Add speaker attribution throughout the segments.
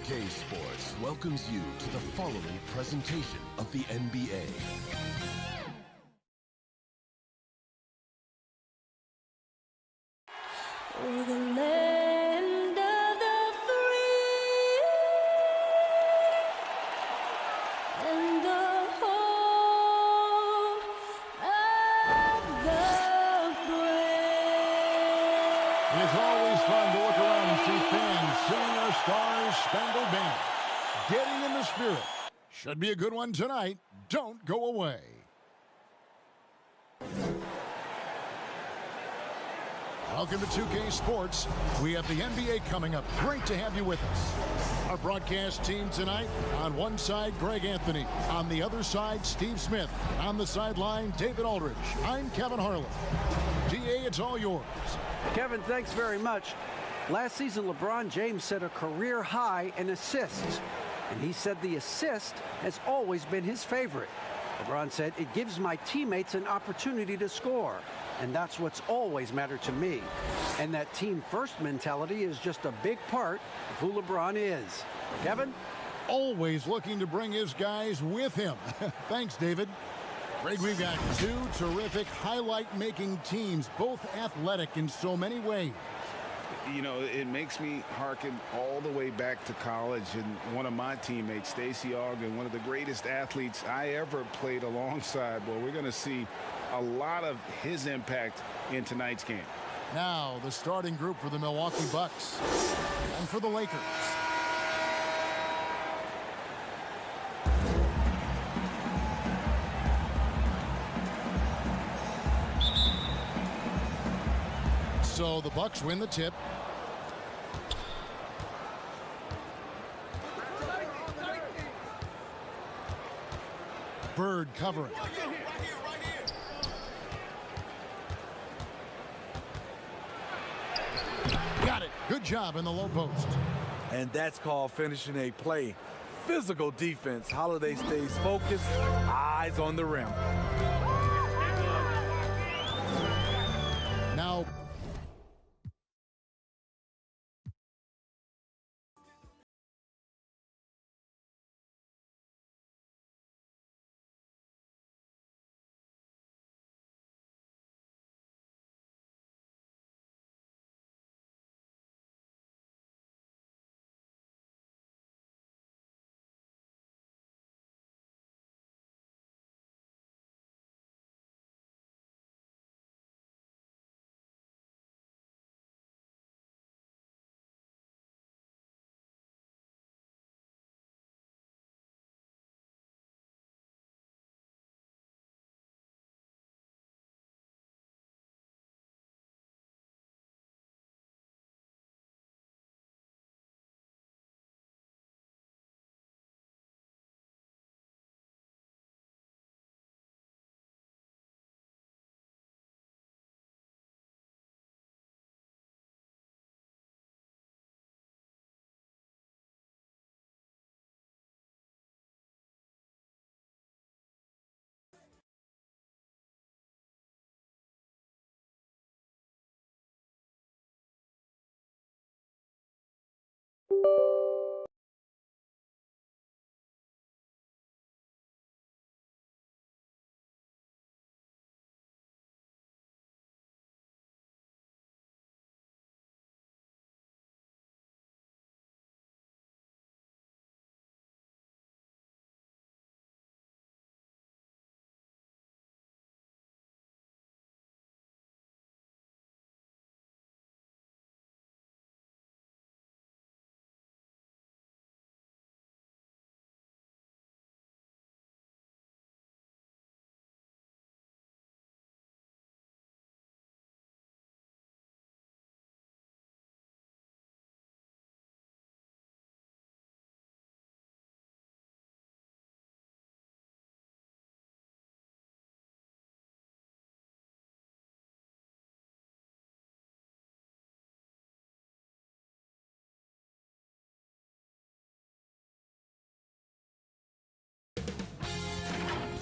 Speaker 1: 2K Sports welcomes you to the following presentation of the NBA.
Speaker 2: For the land of the free and the home of the brave.
Speaker 3: It's always fun to look around and see fans singing our Star-Spangled Banner. Getting in the spirit. Should be a good one tonight. Don't go away. Welcome to 2K Sports. We have the NBA coming up. Great to have you with us. Our broadcast team tonight, on one side, Greg Anthony. On the other side, Steve Smith. On the sideline, David Aldridge. I'm Kevin Harlan. DA, it's all yours.
Speaker 4: Kevin, thanks very much. Last season, LeBron James set a career high in assists. And he said the assist has always been his favorite. LeBron said, it gives my teammates an opportunity to score. And that's what's always mattered to me. And that team-first mentality is just a big part of who LeBron is. Kevin?
Speaker 3: Always looking to bring his guys with him. Thanks, David. Greg, we've got two terrific highlight-making teams, both athletic in so many ways.
Speaker 5: You know, it makes me hearken all the way back to college, and one of my teammates, Stacey Ogden, one of the greatest athletes I ever played alongside. Well, we're going to see a lot of his impact in tonight's game.
Speaker 3: Now, the starting group for the Milwaukee Bucks and for the Lakers. So the Bucks win the tip. Bird covering. Got it. Good job in the low post.
Speaker 6: And that's called finishing a play. Physical defense. Holiday stays focused, eyes on the rim.
Speaker 3: Now,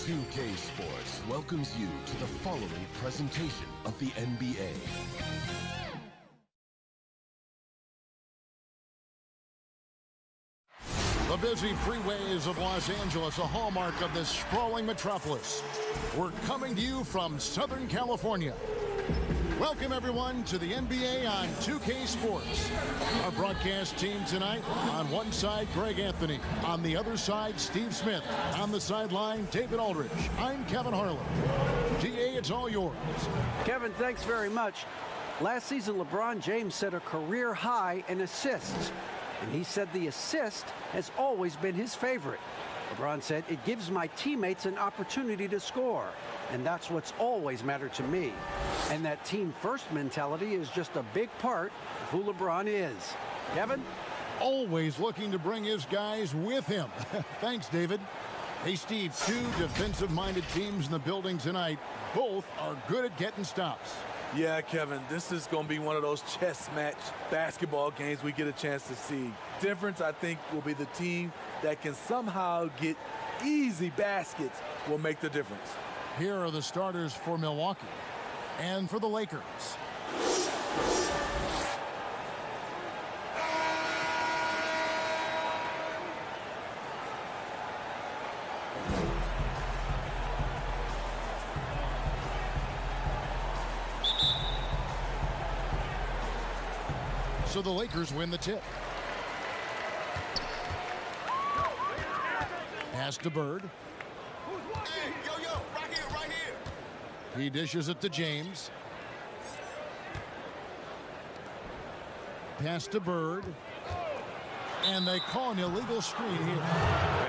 Speaker 1: .2K Sports welcomes you to the following presentation of the NBA.
Speaker 3: busy freeways of Los Angeles, a hallmark of this sprawling metropolis. We're coming to you from Southern California. Welcome, everyone, to the NBA on 2K Sports. Our broadcast team tonight, on one side, Greg Anthony. On the other side, Steve Smith. On the sideline, David Aldridge. I'm Kevin Harlan. DA, it's all yours.
Speaker 4: Kevin, thanks very much. Last season, LeBron James set a career high in assists. And he said the assist has always been his favorite. LeBron said, it gives my teammates an opportunity to score. And that's what's always mattered to me. And that team-first mentality is just a big part of who LeBron is. Kevin?
Speaker 3: Always looking to bring his guys with him. Thanks, David. Hey, Steve, two defensive-minded teams in the building tonight. Both are good at getting stops.
Speaker 6: Yeah, Kevin, this is going to be one of those chess match basketball games we get a chance to see. Difference, I think, will be the team that can somehow get easy baskets will make the difference.
Speaker 3: Here are the starters for Milwaukee and for the Lakers. So the Lakers win the tip. Pass to Bird.
Speaker 1: Hey, yo, right here.
Speaker 3: He dishes it to James. Pass to Bird. And they call an illegal screen here.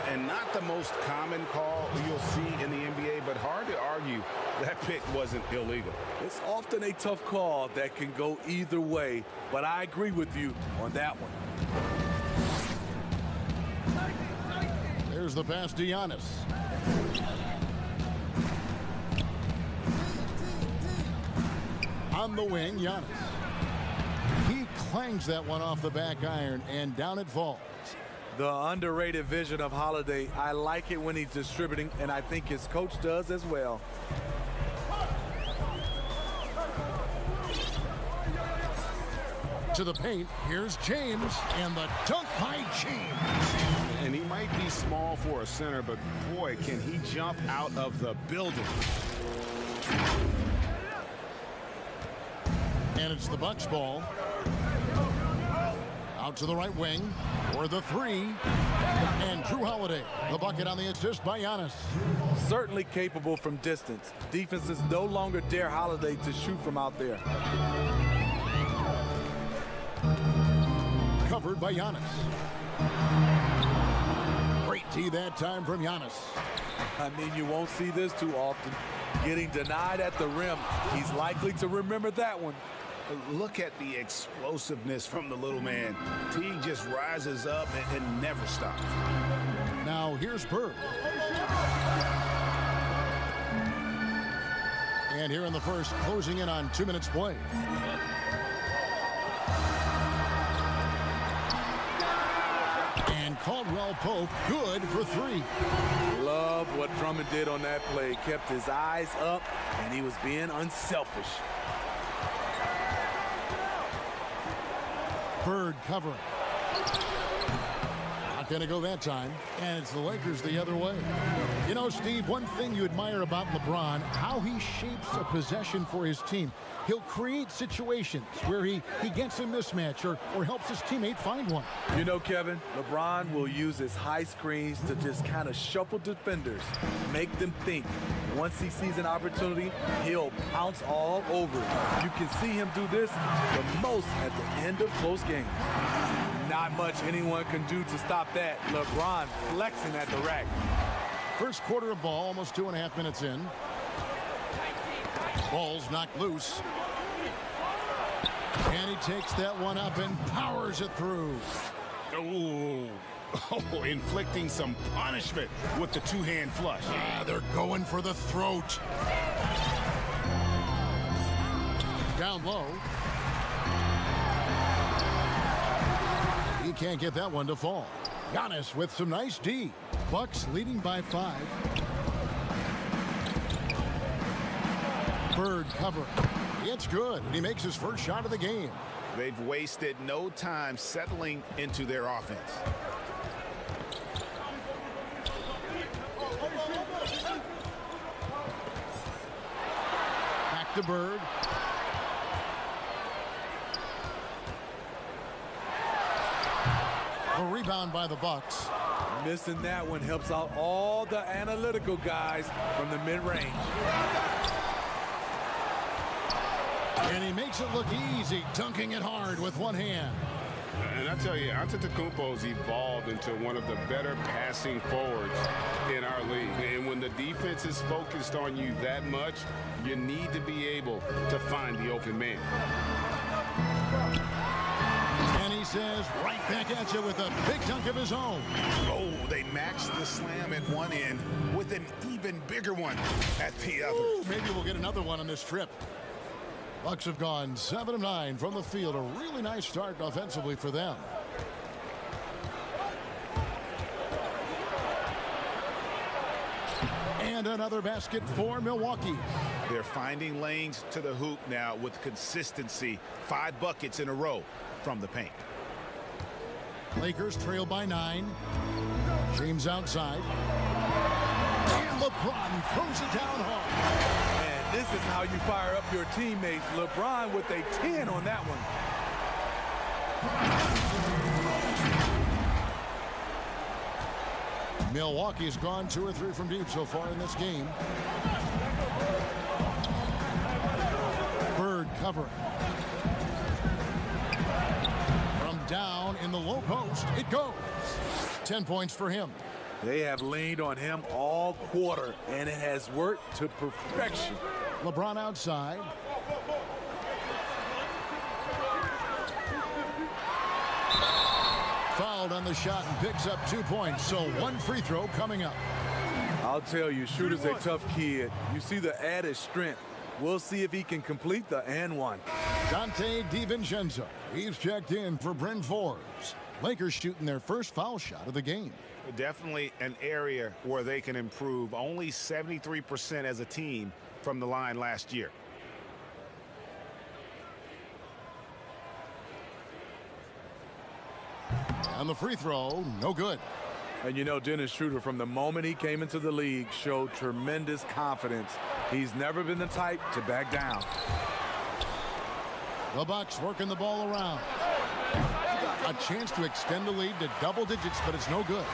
Speaker 5: And not the most common call you'll see in the NBA, but hard to argue that pick wasn't illegal.
Speaker 6: It's often a tough call that can go either way, but I agree with you on that one.
Speaker 3: There's the pass to Giannis. On the wing, Giannis. He clangs that one off the back iron, and down it falls.
Speaker 6: The underrated vision of Holiday. I like it when he's distributing, and I think his coach does as well.
Speaker 3: To the paint, here's James, and the dunk by James.
Speaker 5: And he might be small for a center, but boy, can he jump out of the building.
Speaker 3: And it's the Bucks ball. Out to the right wing for the three. And Drew Holiday, the bucket on the assist by Giannis.
Speaker 6: Certainly capable from distance. Defenses no longer dare Holiday to shoot from out there.
Speaker 3: Covered by Giannis. Great D that time from Giannis.
Speaker 6: I mean, you won't see this too often. Getting denied at the rim. He's likely to remember that one.
Speaker 5: Look at the explosiveness from the little man. Teague just rises up and never stops.
Speaker 3: Now here's Bird. And here in the first, closing in on 2 minutes play. And Caldwell Pope good for three.
Speaker 6: Love what Drummond did on that play. Kept his eyes up, and he was being unselfish.
Speaker 3: Bird covering. Not going to go that time. And it's the Lakers the other way. You know, Steve, one thing you admire about LeBron, how he shapes a possession for his team. He'll create situations where he gets a mismatch or helps his teammate find one.
Speaker 6: You know, Kevin, LeBron will use his high screens to just kind of shuffle defenders, make them think. Once he sees an opportunity, he'll pounce all over it. You can see him do this the most at the end of close games. Not much anyone can do to stop that. LeBron flexing at the rack.
Speaker 3: First quarter of ball, almost 2.5 minutes in. Ball's knocked loose. And he takes that one up and powers it through.
Speaker 5: Oh, inflicting some punishment with the two-hand flush.
Speaker 3: Ah, they're going for the throat. Down low. He can't get that one to fall. Giannis with some nice D. Bucks leading by 5. Bird cover. It's good. He makes his first shot of the game.
Speaker 5: They've wasted no time settling into their offense.
Speaker 3: Back to Bird. A rebound by the Bucks.
Speaker 6: Missing that one helps out all the analytical guys from the mid-range.
Speaker 3: And he makes it look easy, dunking it hard with one hand.
Speaker 5: And I tell you, Antetokounmpo's evolved into one of the better passing forwards in our league. And when the defense is focused on you that much, you need to be able to find the open man.
Speaker 3: And he says, right back at you with a big dunk of his own.
Speaker 5: Oh, they matched the slam at one end with an even bigger one at the other.
Speaker 3: Ooh, maybe we'll get another one on this trip. Bucks have gone 7 of 9 from the field. A really nice start offensively for them. And another basket for Milwaukee.
Speaker 5: They're finding lanes to the hoop now with consistency. 5 buckets in a row from the paint.
Speaker 3: Lakers trail by 9. James outside. And LeBron throws it down hard.
Speaker 6: And this is how you fire up your teammates. LeBron with a 10 on that one.
Speaker 3: Milwaukee's gone 2 or 3 from deep so far in this game. Bird covering. From down in the low post, it goes. 10 points for him.
Speaker 6: They have leaned on him all quarter, and it has worked to perfection.
Speaker 3: LeBron outside. Fouled on the shot and picks up 2 points. So 1 free throw coming up.
Speaker 6: I'll tell you, Shooter's a tough kid. You see the added strength. We'll see if he can complete the and one.
Speaker 3: Dante DiVincenzo. He's checked in for Bryn Forbes. Lakers shooting their first foul shot of the game.
Speaker 5: Definitely an area where they can improve. Only 73% as a team from the line last year.
Speaker 3: And the free throw, no good.
Speaker 6: And you know, Dennis Schroeder, from the moment he came into the league, showed tremendous confidence. He's never been the type to back down.
Speaker 3: The Bucks working the ball around. A chance to extend the lead to double digits, but it's no good.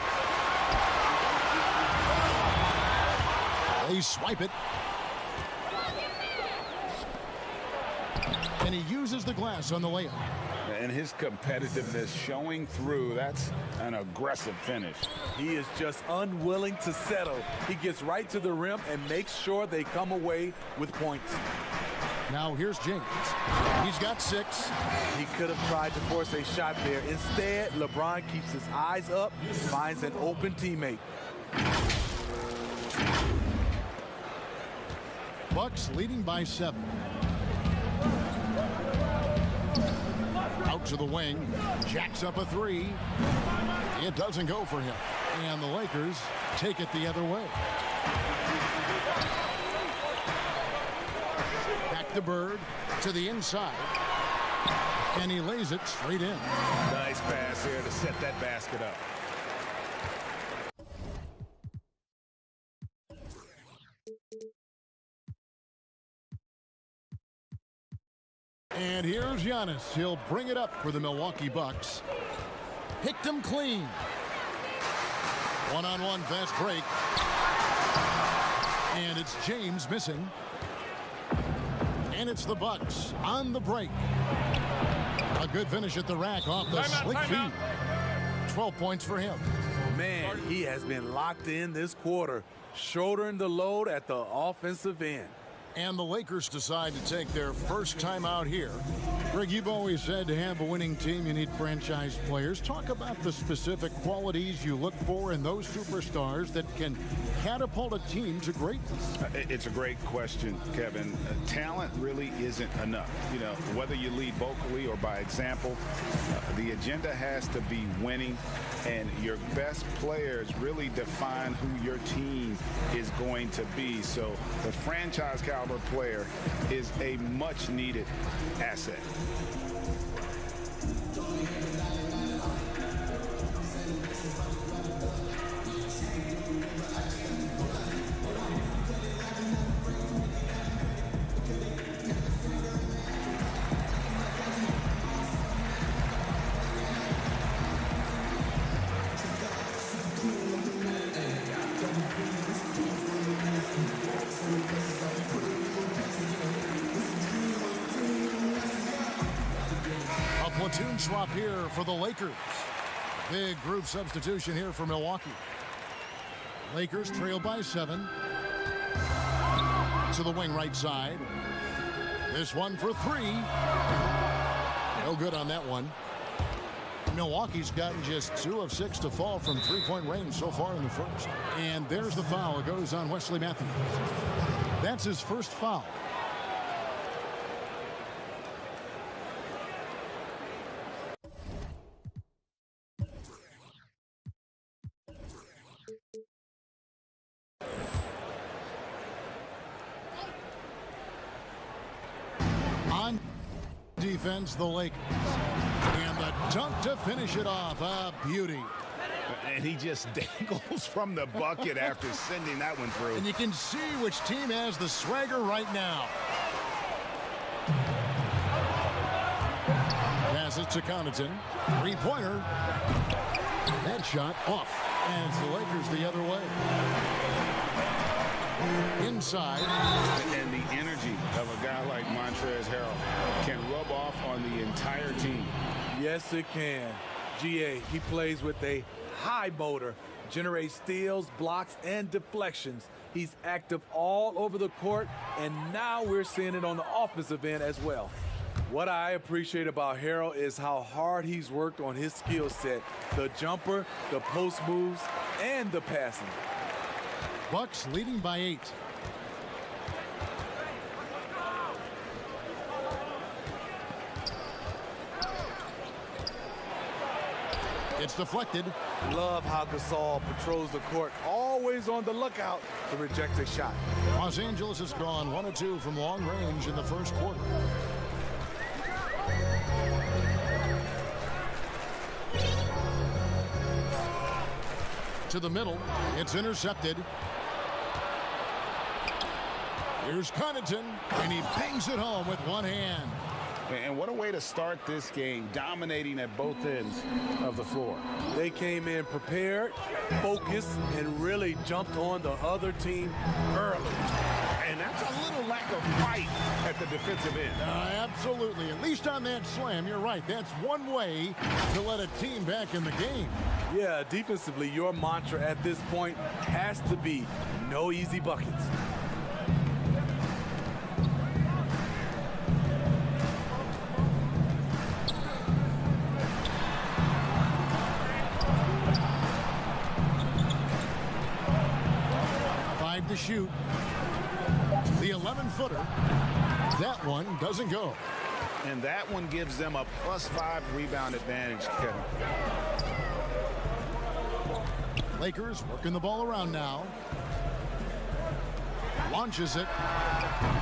Speaker 3: They swipe it. And he uses the glass on the layup.
Speaker 5: And his competitiveness showing through. That's an aggressive finish.
Speaker 6: He is just unwilling to settle. He gets right to the rim and makes sure they come away with points.
Speaker 3: Now here's James. He's got 6.
Speaker 6: He could have tried to force a shot there. Instead, LeBron keeps his eyes up, finds an open teammate.
Speaker 3: Bucks leading by 7. Out to the wing. Jacks up a 3. It doesn't go for him. And the Lakers take it the other way. Back to Bird to the inside. And he lays it straight in.
Speaker 5: Nice pass here to set that basket up.
Speaker 3: And here's Giannis. He'll bring it up for the Milwaukee Bucks. Picked him clean. One-on-one fast break. And it's James missing. And it's the Bucks on the break. A good finish at the rack off the slick feed. 12 points for him.
Speaker 6: Man, he has been locked in this quarter, shouldering the load at the offensive end.
Speaker 3: And the Lakers decide to take their first time out here. Greg, you've always said to have a winning team, you need franchise players. Talk about the specific qualities you look for in those superstars that can catapult a team to greatness.
Speaker 5: It's a great question, Kevin. Talent really isn't enough. You know, whether you lead vocally or by example, the agenda has to be winning, and your best players really define who your team is going to be. So the franchise caliber player is a much needed asset.
Speaker 3: Team swap here for the Lakers. Big group substitution here for Milwaukee. Lakers trail by 7. To the wing right side. This one for 3. No good on that one. Milwaukee's gotten just 2 of 6 to fall from three-point range so far in the first. And there's the foul. It goes on Wesley Matthews. That's his first foul. On defense, the Lakers. And the dunk to finish it off. A beauty.
Speaker 5: And he just dangles from the bucket after sending that one through.
Speaker 3: And you can see which team has the swagger right now. Pass it to Connaughton. Three-pointer. That shot off. And it's the Lakers the other way. Inside.
Speaker 5: And the energy of a guy like Montrezl Harrell can rub off on the entire team.
Speaker 6: Yes, it can. GA, he plays with a high motor, generates steals, blocks, and deflections. He's active all over the court, and now we're seeing it on the offensive end as well. What I appreciate about Harrell is how hard he's worked on his skill set. The jumper, the post moves, and the passing.
Speaker 3: Bucks leading by 8. It's deflected.
Speaker 6: Love how Gasol patrols the court, always on the lookout to reject a shot.
Speaker 3: Los Angeles has gone 1 of 2 from long range in the first quarter. To the middle, it's intercepted. Here's Connaughton, and he bangs it home with one hand.
Speaker 5: And what a way to start this game, dominating at both ends of the floor.
Speaker 6: They came in prepared, focused, and really jumped on the other team early.
Speaker 5: And that's a little lack of fight at the defensive end.
Speaker 3: Absolutely. At least on that slam, you're right. That's one way to let a team back in the game.
Speaker 6: Yeah, defensively, your mantra at this point has to be no easy buckets.
Speaker 3: To shoot. The 11-footer. That one doesn't go.
Speaker 5: And that one gives them a +5 rebound advantage, Kevin.
Speaker 3: Lakers working the ball around now. Launches it.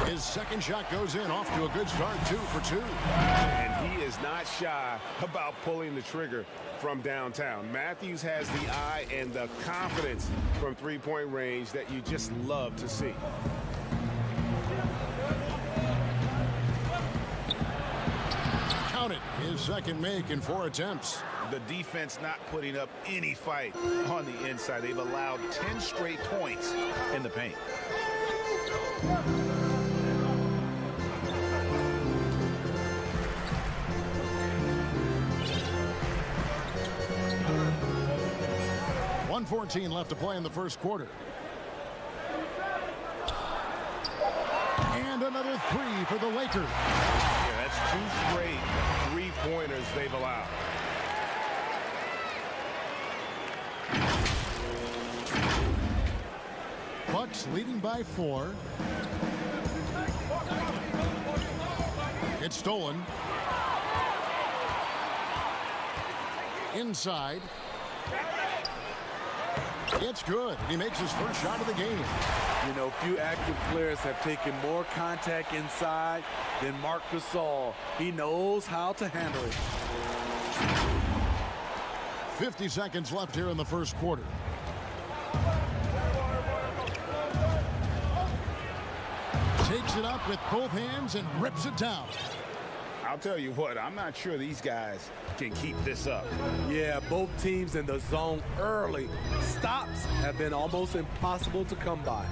Speaker 3: His second shot goes in, off to a good start, 2 for 2.
Speaker 5: And he is not shy about pulling the trigger from downtown. Matthews has the eye and the confidence from three-point range that you just love to see.
Speaker 3: Count it. His second make in 4 attempts.
Speaker 5: The defense not putting up any fight on the inside. They've allowed 10 straight points in the paint.
Speaker 3: .14 left to play in the first quarter. And another 3 for the Lakers.
Speaker 5: Yeah, that's 2 straight three-pointers they've allowed.
Speaker 3: Bucks leading by 4. It's stolen. Inside. It's good. He makes his first shot of the game.
Speaker 6: You know, few active players have taken more contact inside than Marc Gasol. He knows how to handle it.
Speaker 3: 50 seconds left here in the first quarter. Takes it up with both hands and rips it down.
Speaker 5: I'll tell you what, I'm not sure these guys can keep this up.
Speaker 6: Yeah, both teams in the zone early. Stops have been almost impossible to come by.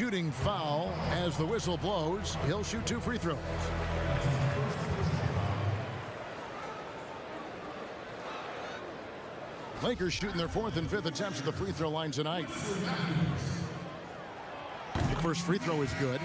Speaker 3: shooting foul. As the whistle blows, he'll shoot 2 free throws. Lakers shooting their 4th and 5th attempts at the free throw line tonight. The first free throw is good.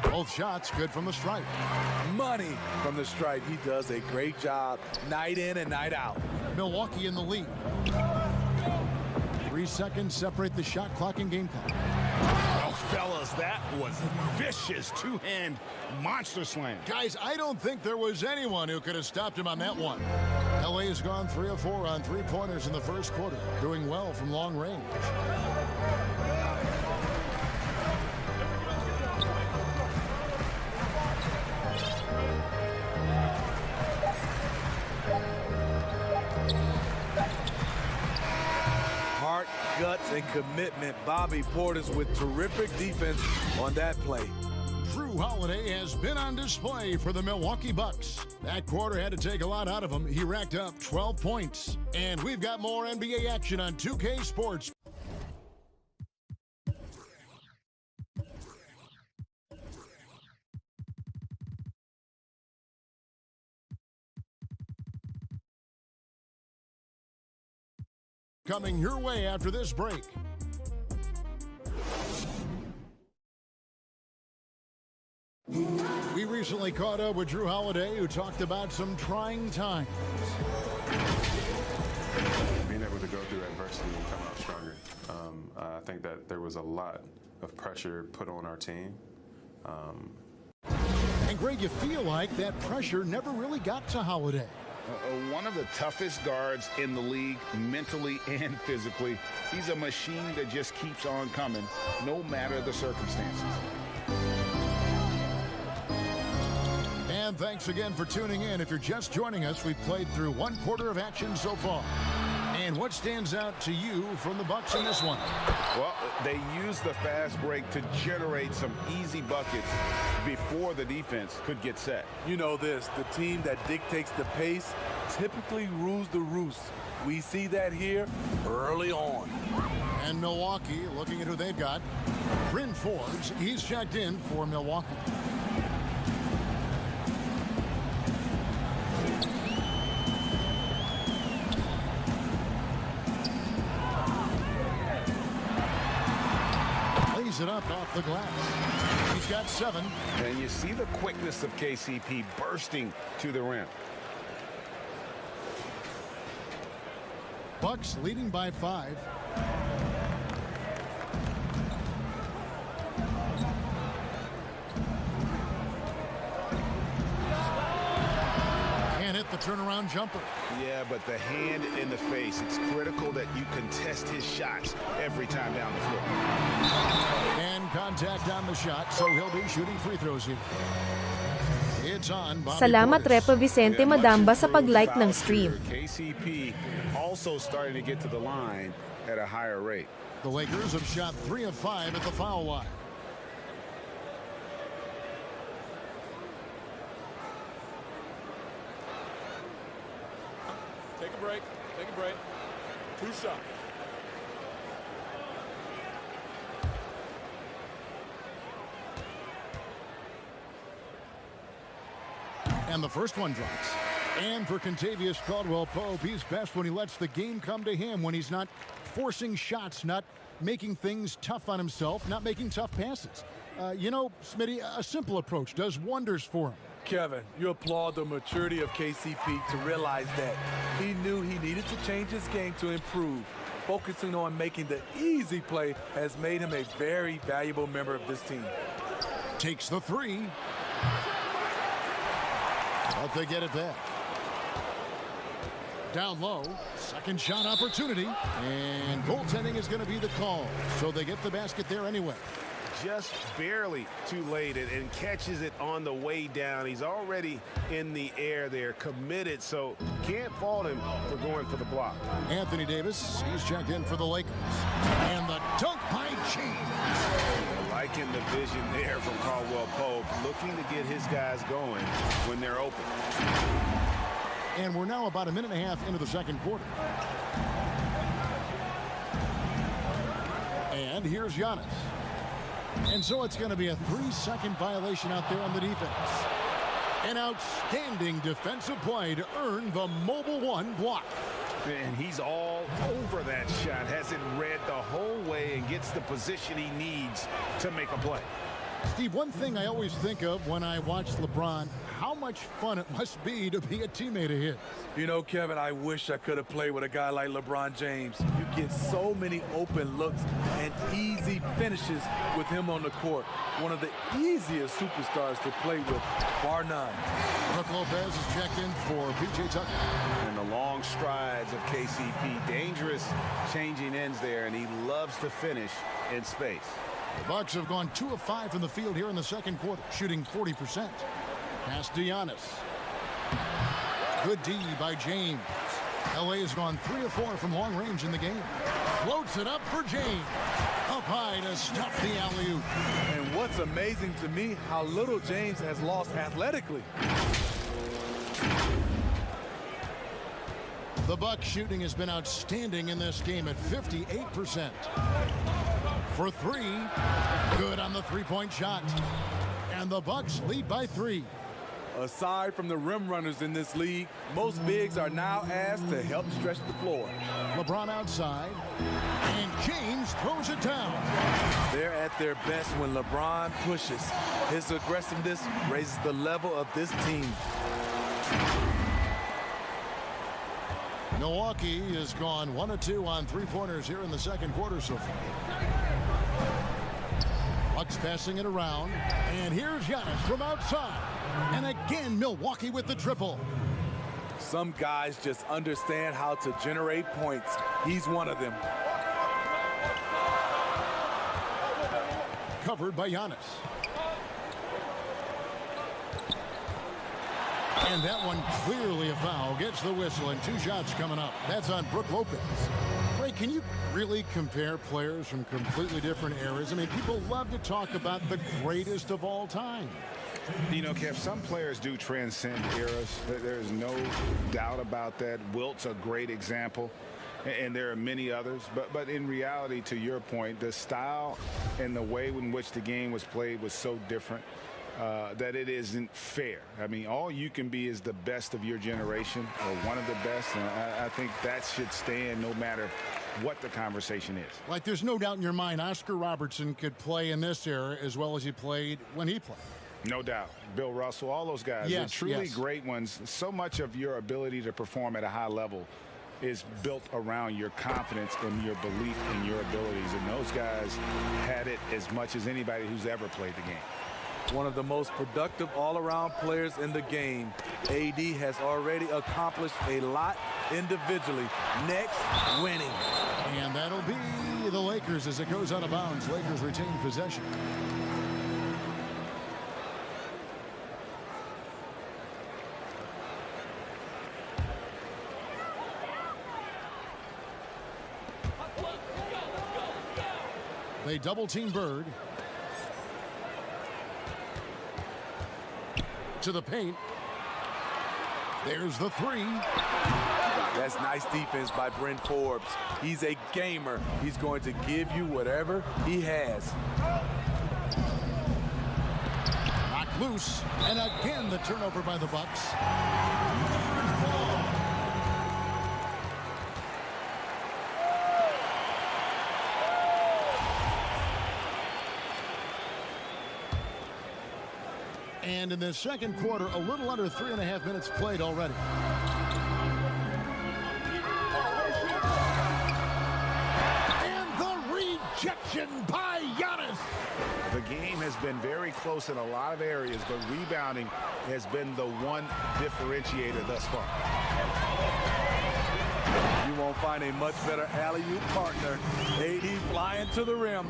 Speaker 3: Both shots good from the stripe.
Speaker 6: Money from the stripe. He does a great job night in and night out.
Speaker 3: Milwaukee in the lead. 3 seconds separate the shot clock and game clock.
Speaker 5: Oh, fellas, that was vicious 2-hand monster slam.
Speaker 3: Guys, I don't think there was anyone who could have stopped him on that one. LA has gone 3 of 4 on 3-pointers in the first quarter, doing well from long range.
Speaker 6: Guts and commitment. Bobby Portis with terrific defense on that play.
Speaker 3: Jrue Holiday has been on display for the Milwaukee Bucks. That quarter had to take a lot out of him. He racked up 12 points. And we've got more NBA action on 2K Sports. Coming your way after this break. We recently caught up with Jrue Holiday, who talked about some trying times.
Speaker 7: Being able to go through adversity and come out stronger. I think that there was a lot of pressure put on our team.
Speaker 3: And Greg, you feel like that pressure never really got to Holiday.
Speaker 5: One of the toughest guards in the league, mentally and physically. He's a machine that just keeps on coming, no matter the circumstances.
Speaker 3: And thanks again for tuning in. If you're just joining us, we've played through 1 quarter of action so far. And what stands out to you from the Bucks in this one?
Speaker 5: Well, they used the fast break to generate some easy buckets before the defense could get set.
Speaker 6: You know this, the team that dictates the pace typically rules the roost. We see that here early on.
Speaker 3: And Milwaukee, looking at who they've got. Bryn Forbes, he's checked in for Milwaukee. It up off the glass. He's got 7.
Speaker 5: And you see the quickness of KCP bursting to the rim.
Speaker 3: Bucks leading by 5. Can't hit the turnaround jumper.
Speaker 5: Yeah, but the hand in the face, it's critical that you contest his shots every time down the floor.
Speaker 3: And contact on the shot, so he'll be shooting free throws here. It's on Bobby
Speaker 8: Salamat
Speaker 3: Portis.
Speaker 8: Repa Vicente Madamba sa pag-like ng stream.
Speaker 5: KCP also starting to get to the line at a higher rate.
Speaker 3: The Lakers have shot 3 of 5 at the foul line.
Speaker 9: Take a break. Take a break. 2 shots.
Speaker 3: And the first one drops. And for Kentavious Caldwell-Pope, he's best when he lets the game come to him, when he's not forcing shots, not making things tough on himself, not making tough passes. You know, Smitty, a simple approach does wonders for him.
Speaker 6: Kevin, you applaud the maturity of KCP to realize that he knew he needed to change his game to improve. Focusing on making the easy play has made him a very valuable member of this team.
Speaker 3: Takes the 3. But they get it back. Down low, second shot opportunity, and goaltending is going to be the call. So they get the basket there anyway.
Speaker 5: Just barely too late and catches it on the way down. He's already in the air there, committed, so can't fault him for going for the block.
Speaker 3: Anthony Davis, he's checked in for the Lakers. And the dunk by James.
Speaker 5: Liking the vision there from Caldwell Pope, looking to get his guys going when they're open.
Speaker 3: And we're now about a minute and a half into the second quarter. And here's Giannis. And so it's going to be a 3-second violation out there on the defense. An outstanding defensive play to earn the Mobile 1 block.
Speaker 5: And he's all over that shot, has it read the whole way and gets the position he needs to make a play.
Speaker 3: Steve, one thing I always think of when I watch LeBron, how much fun it must be to be a teammate of his.
Speaker 6: You know, Kevin, I wish I could have played with a guy like LeBron James. You get so many open looks and easy finishes with him on the court. One of the easiest superstars to play with, bar none.
Speaker 3: Brook Lopez is checked in for P.J. Tucker.
Speaker 5: And the long strides of KCP, dangerous changing ends there, and he loves to finish in space.
Speaker 3: The Bucks have gone 2 of 5 from the field here in the second quarter, shooting 40%. Pass to Giannis. Good D by James. LA has gone 3 of 4 from long range in the game. Floats it up for James. Up high to stop the alley-oop.
Speaker 6: And what's amazing to me, how little James has lost athletically.
Speaker 3: The Bucks shooting has been outstanding in this game at 58%. For 3, good on the three-point shot. And the Bucks lead by 3.
Speaker 6: Aside from the rim runners in this league, most bigs are now asked to help stretch the floor.
Speaker 3: LeBron outside, and James throws it down.
Speaker 6: They're at their best when LeBron pushes. His aggressiveness raises the level of this team.
Speaker 3: Milwaukee has gone 1 of 2 on three-pointers here in the second quarter so far. Bucks passing it around, and here's Giannis from outside. And again, Milwaukee with the triple.
Speaker 6: Some guys just understand how to generate points. He's one of them.
Speaker 3: Covered by Giannis. And that one clearly a foul. Gets the whistle, and 2 shots coming up. That's on Brook Lopez. Ray, can you really compare players from completely different eras? I mean, people love to talk about the greatest of all time.
Speaker 5: You know, Kev, some players do transcend eras. There's no doubt about that. Wilt's a great example, and there are many others. But in reality, to your point, the style and the way in which the game was played was so different that it isn't fair. I mean, all you can be is the best of your generation, or one of the best, and I think that should stand no matter what the conversation is.
Speaker 3: Like, there's no doubt in your mind Oscar Robertson could play in this era as well as he played when he played.
Speaker 5: No doubt. Bill Russell, all those guys,
Speaker 3: yes,
Speaker 5: they're truly
Speaker 3: yes.
Speaker 5: great ones. So much of your ability to perform at a high level is built around your confidence and your belief in your abilities. And those guys had it as much as anybody who's ever played the game.
Speaker 6: One of the most productive all-around players in the game. AD has already accomplished a lot individually. Next, winning.
Speaker 3: And that'll be the Lakers as it goes out of bounds. Lakers retain possession. They double-team Bird. To the paint. There's the 3.
Speaker 6: That's nice defense by Brent Forbes. He's a gamer. He's going to give you whatever he has.
Speaker 3: Knocked loose. And again, the turnover by the Bucks. And in the second quarter, a little under 3.5 minutes played already. And the rejection by Giannis.
Speaker 5: The game has been very close in a lot of areas, but rebounding has been the one differentiator thus far.
Speaker 6: You won't find a much better alley-oop partner. AD flying to the rim.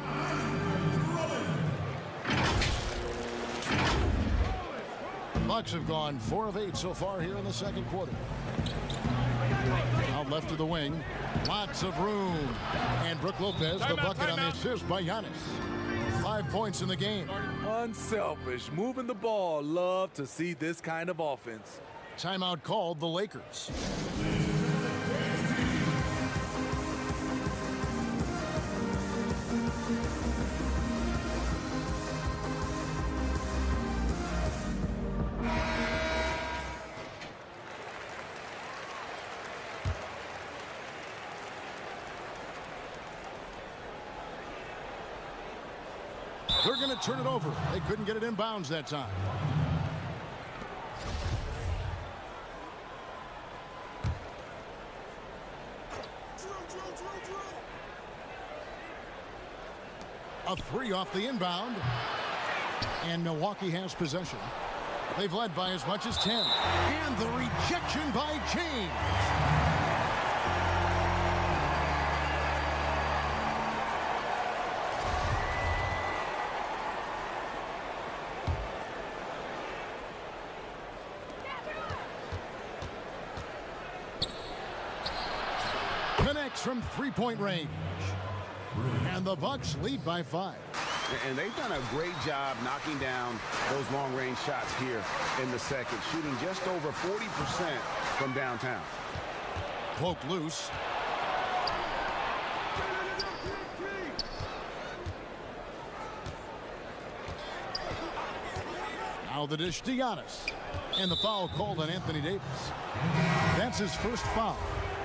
Speaker 3: Bucks have gone 4 of 8 so far here in the second quarter. Out left of the wing. Lots of room. And Brook Lopez, the bucket on the assist by Giannis. 5 points in the game.
Speaker 6: Unselfish, moving the ball. Love to see this kind of offense.
Speaker 3: Timeout called the Lakers. They're going to turn it over. They couldn't get it in bounds that time. A three off the inbound. And Milwaukee has possession. They've led by as much as 10. And the rejection by James. Connects from three-point range. And the Bucks lead by 5.
Speaker 5: And they've done a great job knocking down those long-range shots here in the second, shooting just over 40% from downtown.
Speaker 3: Poked loose. Now the dish to Giannis. And the foul called on Anthony Deibys. That's his first foul.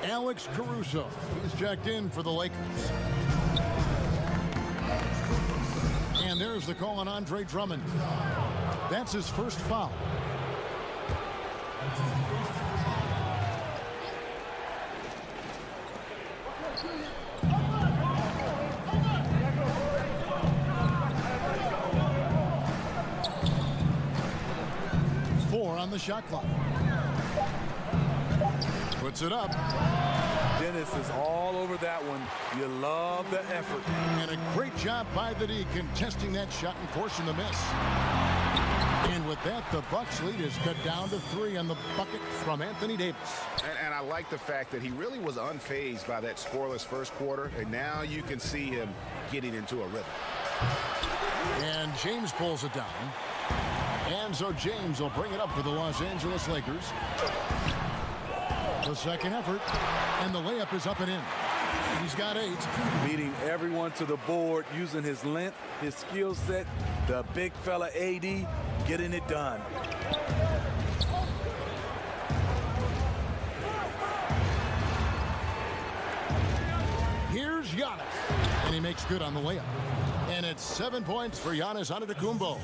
Speaker 3: Alex Caruso. He's checked in for the Lakers. And there's the call on Andre Drummond. That's his first foul. Four on the shot clock. Puts it up.
Speaker 6: Dennis is all over that one. You love the effort.
Speaker 3: And a great job by the D contesting that shot and forcing the miss. And with that, the Bucks lead is cut down to 3 on the bucket from Anthony Deibys.
Speaker 5: And I like the fact that he really was unfazed by that scoreless first quarter. And now you can see him getting into a rhythm.
Speaker 3: And James pulls it down. And so James will bring it up for the Los Angeles Lakers. The second effort, and the layup is up and in. He's got 8.
Speaker 6: Beating everyone to the board, using his length, his skill set, the big fella AD, getting it done.
Speaker 3: Here's Giannis, and he makes good on the layup. And it's 7 points for Giannis Antetokounmpo.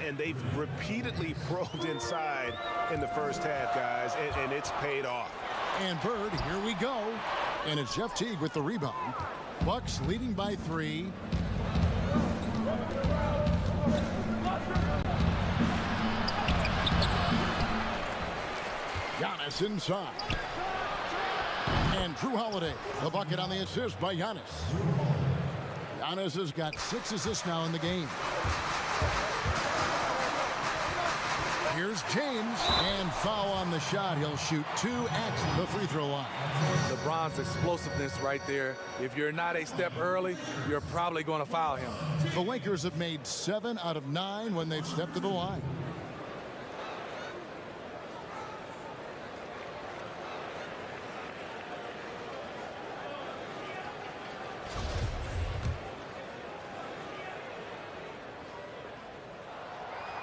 Speaker 5: And they've repeatedly probed inside in the first half, guys, and it's paid off.
Speaker 3: And Bird, here we go. And it's Jeff Teague with the rebound. Bucks leading by 3. Giannis inside. And Drew Holiday, the bucket on the assist by Giannis. Giannis has got 6 assists now in the game. Here's James, and foul on the shot. He'll shoot 2 at the free throw line.
Speaker 6: LeBron's explosiveness right there. If you're not a step early, you're probably going to foul him.
Speaker 3: The Lakers have made 7 out of 9 when they've stepped to the line.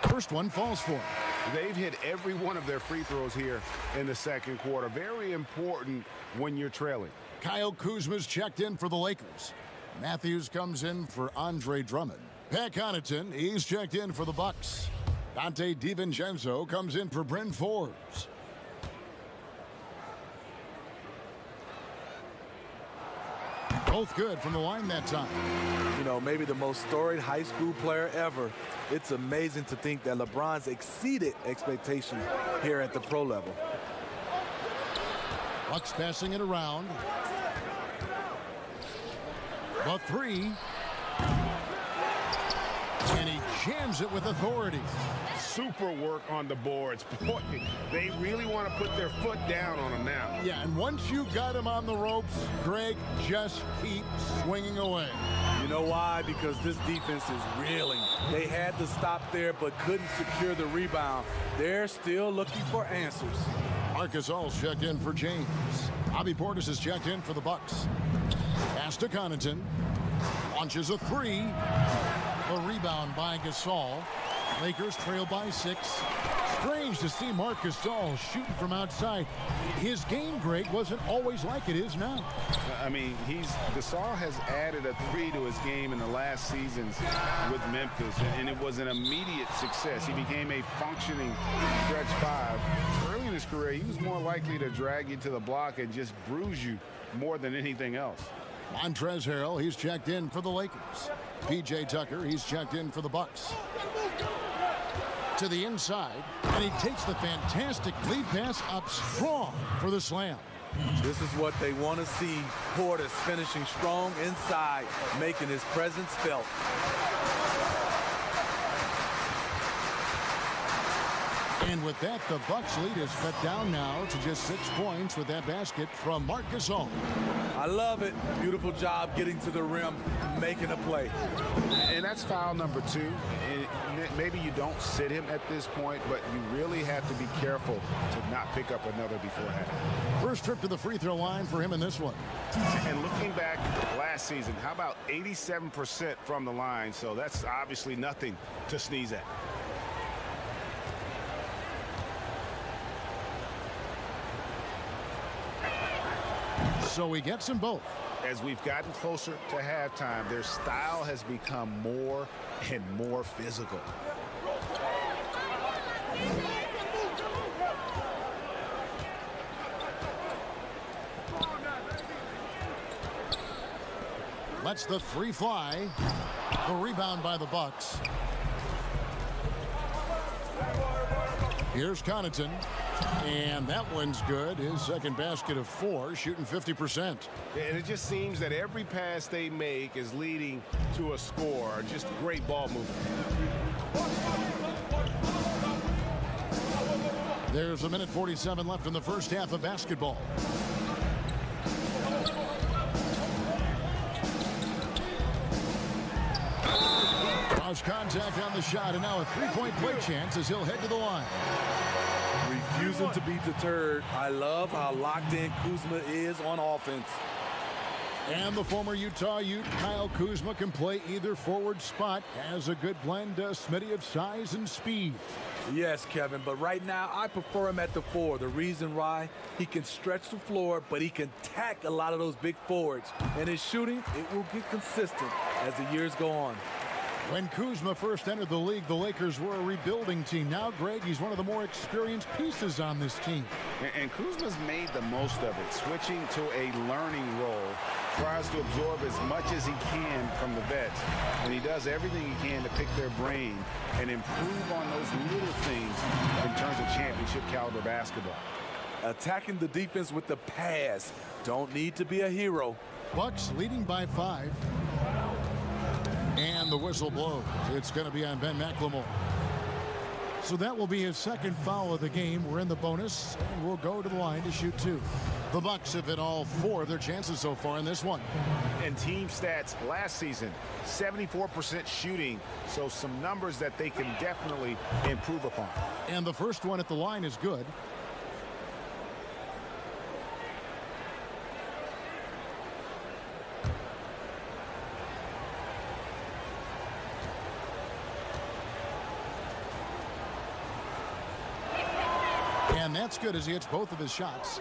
Speaker 3: First one falls for him.
Speaker 5: They've hit every one of their free throws here in the second quarter. Very important when you're trailing.
Speaker 3: Kyle Kuzma's checked in for the Lakers. Matthews comes in for Andre Drummond. Pat Connaughton, he's checked in for the Bucks. Dante DiVincenzo comes in for Bryn Forbes. Both good from the line that time.
Speaker 6: You know, maybe the most storied high school player ever. It's amazing to think that LeBron's exceeded expectation here at the pro level.
Speaker 3: Bucks passing it around. The 3. And he jams it with authority.
Speaker 5: super work on the boards. Boy, they really want to put their foot down on him now.
Speaker 3: Yeah, and once you got him on the ropes, Greg, just keep swinging away.
Speaker 6: You know why? Because this defense is reeling. They had to stop there but couldn't secure the rebound. They're still looking for answers.
Speaker 3: Marcus All's checked in for James. Bobby Portis is checked in for the Bucks. Pass to Connaughton. Launches a three. A rebound by Gasol. Lakers trail by 6. Strange to see Marc Gasol shooting from outside. His game, Greg, wasn't always like it is now.
Speaker 5: I mean, Gasol has added a 3 to his game in the last seasons with Memphis, and it was an immediate success. He became a functioning stretch 5. Early in his career, he was more likely to drag you to the block and just bruise you more than anything else.
Speaker 3: Montrezl Harrell, he's checked in for the Lakers. PJ Tucker, he's checked in for the Bucks. To the inside, and he takes the fantastic lead pass up strong for the slam.
Speaker 6: This is what they want to see. Portis finishing strong inside, making his presence felt.
Speaker 3: And with that, the Bucks lead is cut down now to just 6 points with that basket from Marc Gasol.
Speaker 6: I love it. Beautiful job getting to the rim, making a play.
Speaker 5: And that's foul number 2. And maybe you don't sit him at this point, but you really have to be careful to not pick up another beforehand.
Speaker 3: First trip to the free throw line for him in this one.
Speaker 5: And looking back last season, how about 87% from the line? So that's obviously nothing to sneeze at.
Speaker 3: So he gets them both.
Speaker 5: As we've gotten closer to halftime, their style has become more and more physical.
Speaker 3: Lets the 3 fly. The rebound by the Bucks. Here's Connaughton. And that one's good. His second basket of 4, shooting 50%.
Speaker 5: And it just seems that every pass they make is leading to a score. Just great ball movement.
Speaker 3: There's 1:47 left in the first half of basketball. Cross contact on the shot, and now a 3-point play chance as he'll head to the line.
Speaker 6: Refusing to be deterred. I love how locked in Kuzma is on offense.
Speaker 3: And the former Utah Ute, Kyle Kuzma, can play either forward spot. Has a good blend, Smitty, of size and speed.
Speaker 6: Yes, Kevin, but right now I prefer him at the 4. The reason why, he can stretch the floor, but he can tack a lot of those big forwards. And his shooting, it will get consistent as the years go on.
Speaker 3: When Kuzma first entered the league, the Lakers were a rebuilding team. Now, Greg, he's one of the more experienced pieces on this team.
Speaker 5: And Kuzma's made the most of it, switching to a learning role. Tries to absorb as much as he can from the vets. And he does everything he can to pick their brain and improve on those little things in terms of championship caliber basketball.
Speaker 6: Attacking the defense with the pass. Don't need to be a hero.
Speaker 3: Bucks leading by 5. And the whistle blows. It's going to be on Ben McLemore. So that will be his second foul of the game. We're in the bonus, and we'll go to the line to shoot 2. The Bucks have hit all 4 of their chances so far in this one.
Speaker 5: And team stats last season, 74% shooting. So some numbers that they can definitely improve upon.
Speaker 3: And the first one at the line is good. And that's good as he hits both of his shots.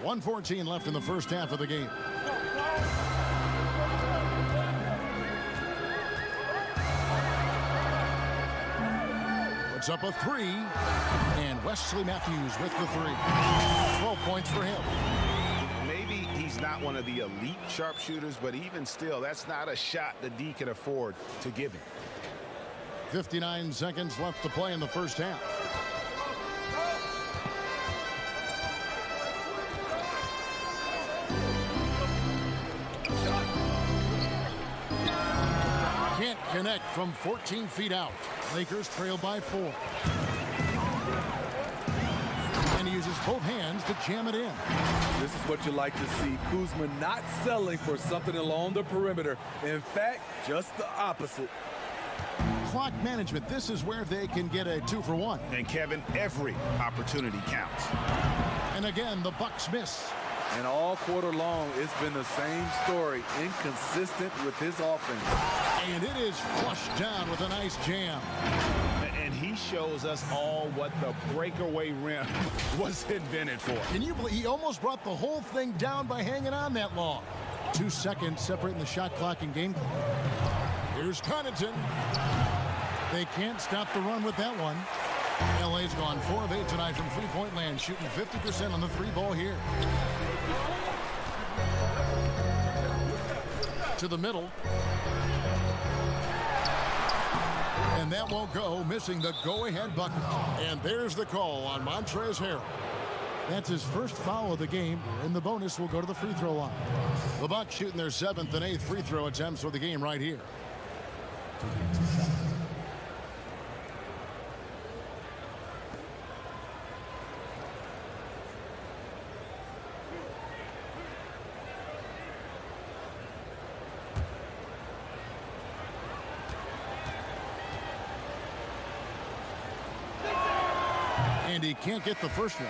Speaker 3: .114 left in the first half of the game. Puts up a 3. And Wesley Matthews with the 3. 12 points for him.
Speaker 5: Maybe he's not one of the elite sharpshooters, but even still, that's not a shot that D can afford to give him.
Speaker 3: 59 seconds left to play in the first half. connect from 14 feet out. Lakers trail by 4. And he uses both hands to jam it in.
Speaker 6: This is what you like to see. Kuzma not selling for something along the perimeter. In fact, just the opposite.
Speaker 3: Clock management, this is where they can get a 2-for-1.
Speaker 5: And Kevin, every opportunity counts.
Speaker 3: And again, the Bucks miss.
Speaker 6: And all quarter long, it's been the same story. Inconsistent with his offense.
Speaker 3: And it is flushed down with a nice jam.
Speaker 5: And he shows us all what the breakaway rim was invented for.
Speaker 3: Can you believe he almost brought the whole thing down by hanging on that long? 2 seconds separating the shot clock and game clock. Here's Connaughton. They can't stop the run with that one. LA's gone 4 of 8 tonight from three-point land, shooting 50% on the 3-ball here. To the middle. And that won't go, missing the go-ahead bucket. And there's the call on Montrezl Harrell. That's his first foul of the game, and the bonus will go to the free throw line. The Bucks shooting their 7th and 8th free throw attempts for the game right here. And he can't get the first one.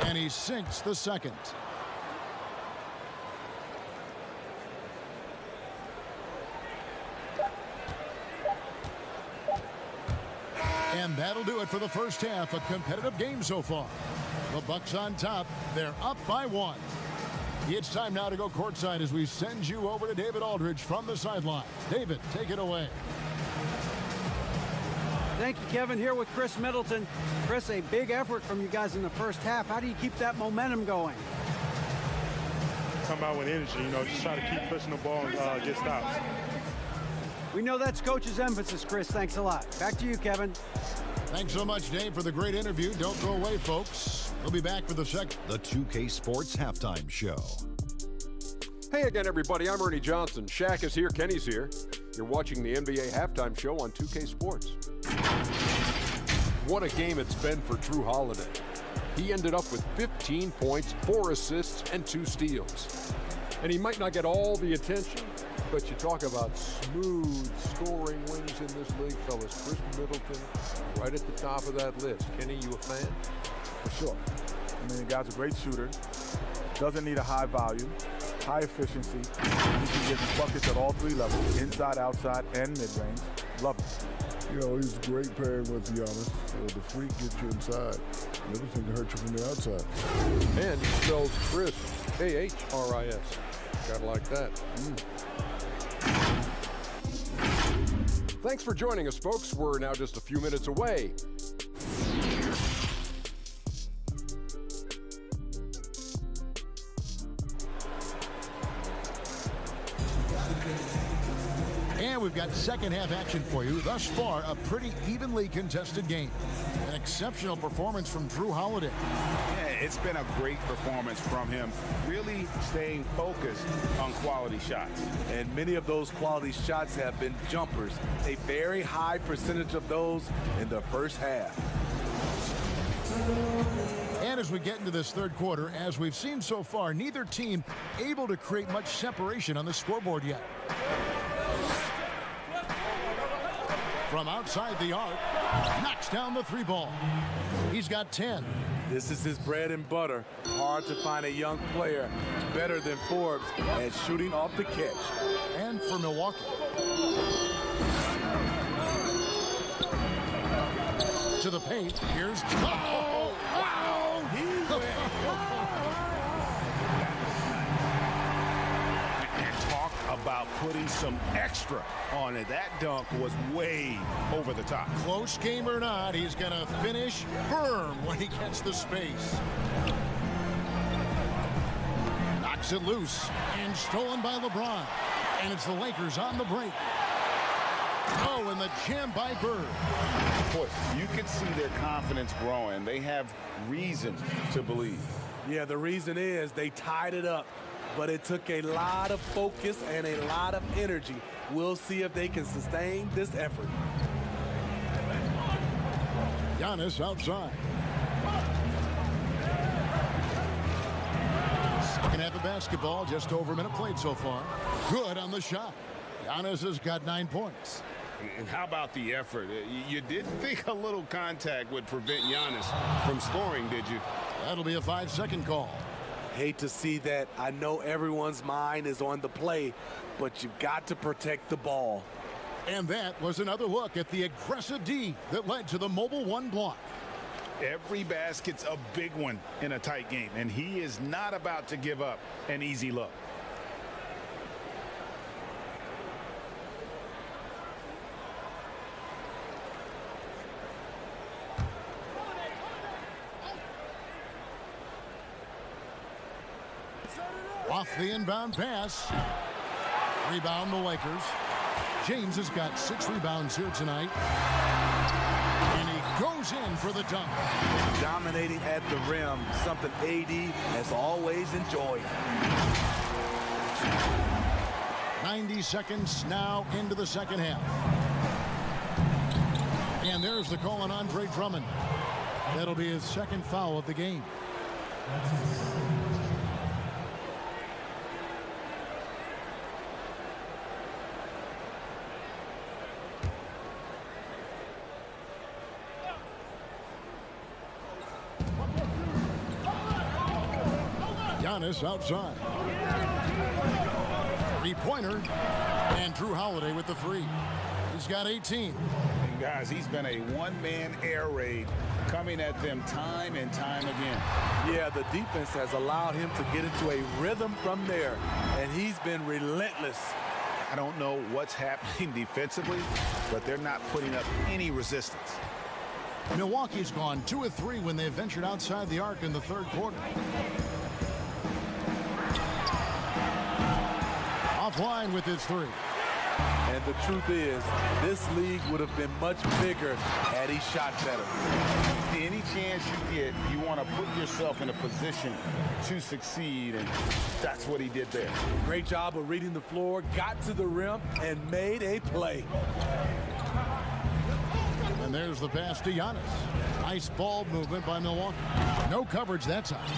Speaker 3: And he sinks the second. And that'll do it for the first half. A competitive game so far. The Bucks on top. They're up by 1. It's time now to go courtside as we send you over to David Aldridge from the sideline. David, take it away.
Speaker 4: Thank you, Kevin. Here with Chris Middleton. Chris, a big effort from you guys in the first half. How do you keep that momentum going?
Speaker 10: Come out with energy, just try to keep pushing the ball and get stops.
Speaker 4: We know that's Coach's emphasis, Chris. Thanks a lot. Back to you, Kevin.
Speaker 3: Thanks so much, Dave, for the great interview. Don't go away, folks. We'll be back for the second.
Speaker 1: The 2K Sports Halftime Show.
Speaker 11: Hey again, everybody. I'm Ernie Johnson. Shaq is here. Kenny's here. You're watching the NBA Halftime Show on 2K Sports. What a game it's been for Drew Holiday. He ended up with 15 points, 4 assists, and 2 steals. And he might not get all the attention, but you talk about smooth scoring wings in this league, fellas. Chris Middleton, right at the top of that list. Kenny, you a fan?
Speaker 10: For sure. I mean, the guy's a great shooter. Doesn't need a high volume, high efficiency. He can get buckets at all 3 levels, inside, outside, and mid-range. Love him.
Speaker 12: He's great pairing with Giannis. The freak gets you inside. Middleton can hurt you from the outside.
Speaker 11: And he spells Chris, K-H-R-I-S. Gotta like that. Thanks for joining us, folks. We're now just a few minutes away.
Speaker 3: And we've got second half action for you. Thus far, a pretty evenly contested game. An exceptional performance from Drew Holiday.
Speaker 5: Yeah, it's been a great performance from him, really staying focused on quality shots.
Speaker 6: And many of those quality shots have been jumpers. A very high percentage of those in the first half.
Speaker 3: And as we get into this third quarter, as we've seen so far, neither team able to create much separation on the scoreboard yet. From outside the arc, knocks down the 3-ball. He's got 10.
Speaker 6: This is his bread and butter. Hard to find a young player better than Forbes at shooting off the catch.
Speaker 3: And for Milwaukee. To the paint, here's... Oh, wow!
Speaker 5: He went... Talk about putting some extra on it. That dunk was way over the top.
Speaker 3: Close game or not, he's going to finish firm when he gets the space. Knocks it loose and stolen by LeBron. And it's the Lakers on the break. Oh, and the jam by Bird.
Speaker 5: Boy, you can see their confidence growing. They have reason to believe.
Speaker 6: Yeah, the reason is they tied it up, but it took a lot of focus and a lot of energy. We'll see if they can sustain this effort.
Speaker 3: Giannis outside. Second half of basketball, just over a minute played so far. Good on the shot. Giannis has got 9 points.
Speaker 5: And how about the effort? You didn't think a little contact would prevent Giannis from scoring, did you?
Speaker 3: That'll be a 5-second call.
Speaker 6: Hate to see that. I know everyone's mind is on the play, but you've got to protect the ball.
Speaker 3: And that was another look at the aggressive D that led to the mobile 1 block.
Speaker 5: Every basket's a big one in a tight game, and he is not about to give up an easy look.
Speaker 3: Off the inbound pass. Rebound the Lakers. James has got 6 rebounds here tonight. And he goes in for the dunk.
Speaker 6: Dominating at the rim, something AD has always enjoyed.
Speaker 3: 90 seconds now into the second half. And there's the call on Andre Drummond. That'll be his second foul of the game. Giannis outside. Three-pointer. And Drew Holiday with the free. He's got 18.
Speaker 5: And guys, he's been a one-man air raid coming at them time and time again.
Speaker 6: Yeah, the defense has allowed him to get into a rhythm from there, and he's been relentless.
Speaker 5: I don't know what's happening defensively, but they're not putting up any resistance.
Speaker 3: Milwaukee's gone 2 of 3 when they ventured outside the arc in the third quarter. Offline with his 3.
Speaker 6: And the truth is, this league would have been much bigger had he shot better.
Speaker 5: Any chance you get, you want to put yourself in a position to succeed, and that's what he did there.
Speaker 6: Great job of reading the floor, got to the rim, and made a play.
Speaker 3: And there's the pass to Giannis. Nice ball movement by Milwaukee. No coverage that time.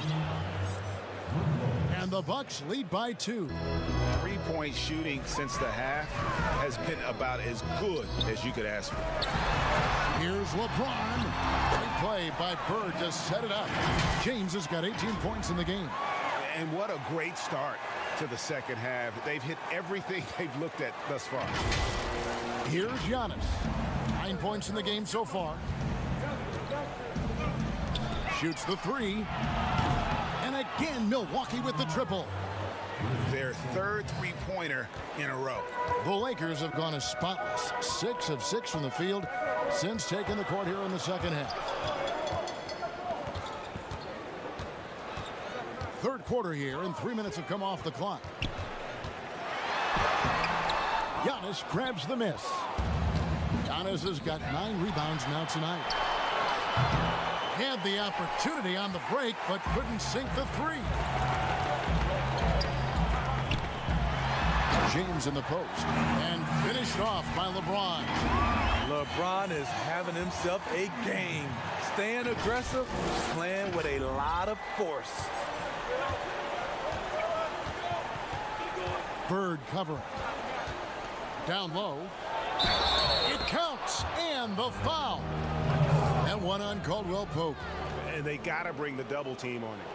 Speaker 3: And the Bucks lead by 2.
Speaker 5: Three-point shooting since the half has been about as good as you could ask for.
Speaker 3: Here's LeBron. Great play by Bird to set it up. James has got 18 points in the game.
Speaker 5: And what a great start to the second half. They've hit everything they've looked at thus far.
Speaker 3: Here's Giannis. 9 points in the game so far. Shoots the 3. And again, Milwaukee with the triple.
Speaker 5: Their third three-pointer in a row.
Speaker 3: The Lakers have gone as spotless. 6 of 6 from the field since taking the court here in the second half. Third quarter here, and 3 minutes have come off the clock. Giannis grabs the miss. Giannis has got 9 rebounds now tonight. Had the opportunity on the break, but couldn't sink the 3. James in the post, and finished off by LeBron.
Speaker 6: LeBron is having himself a game. Staying aggressive, playing with a lot of force.
Speaker 3: Bird covering. Down low. It counts, and the foul. And one on Caldwell Pope.
Speaker 5: And they got to bring the double team on it.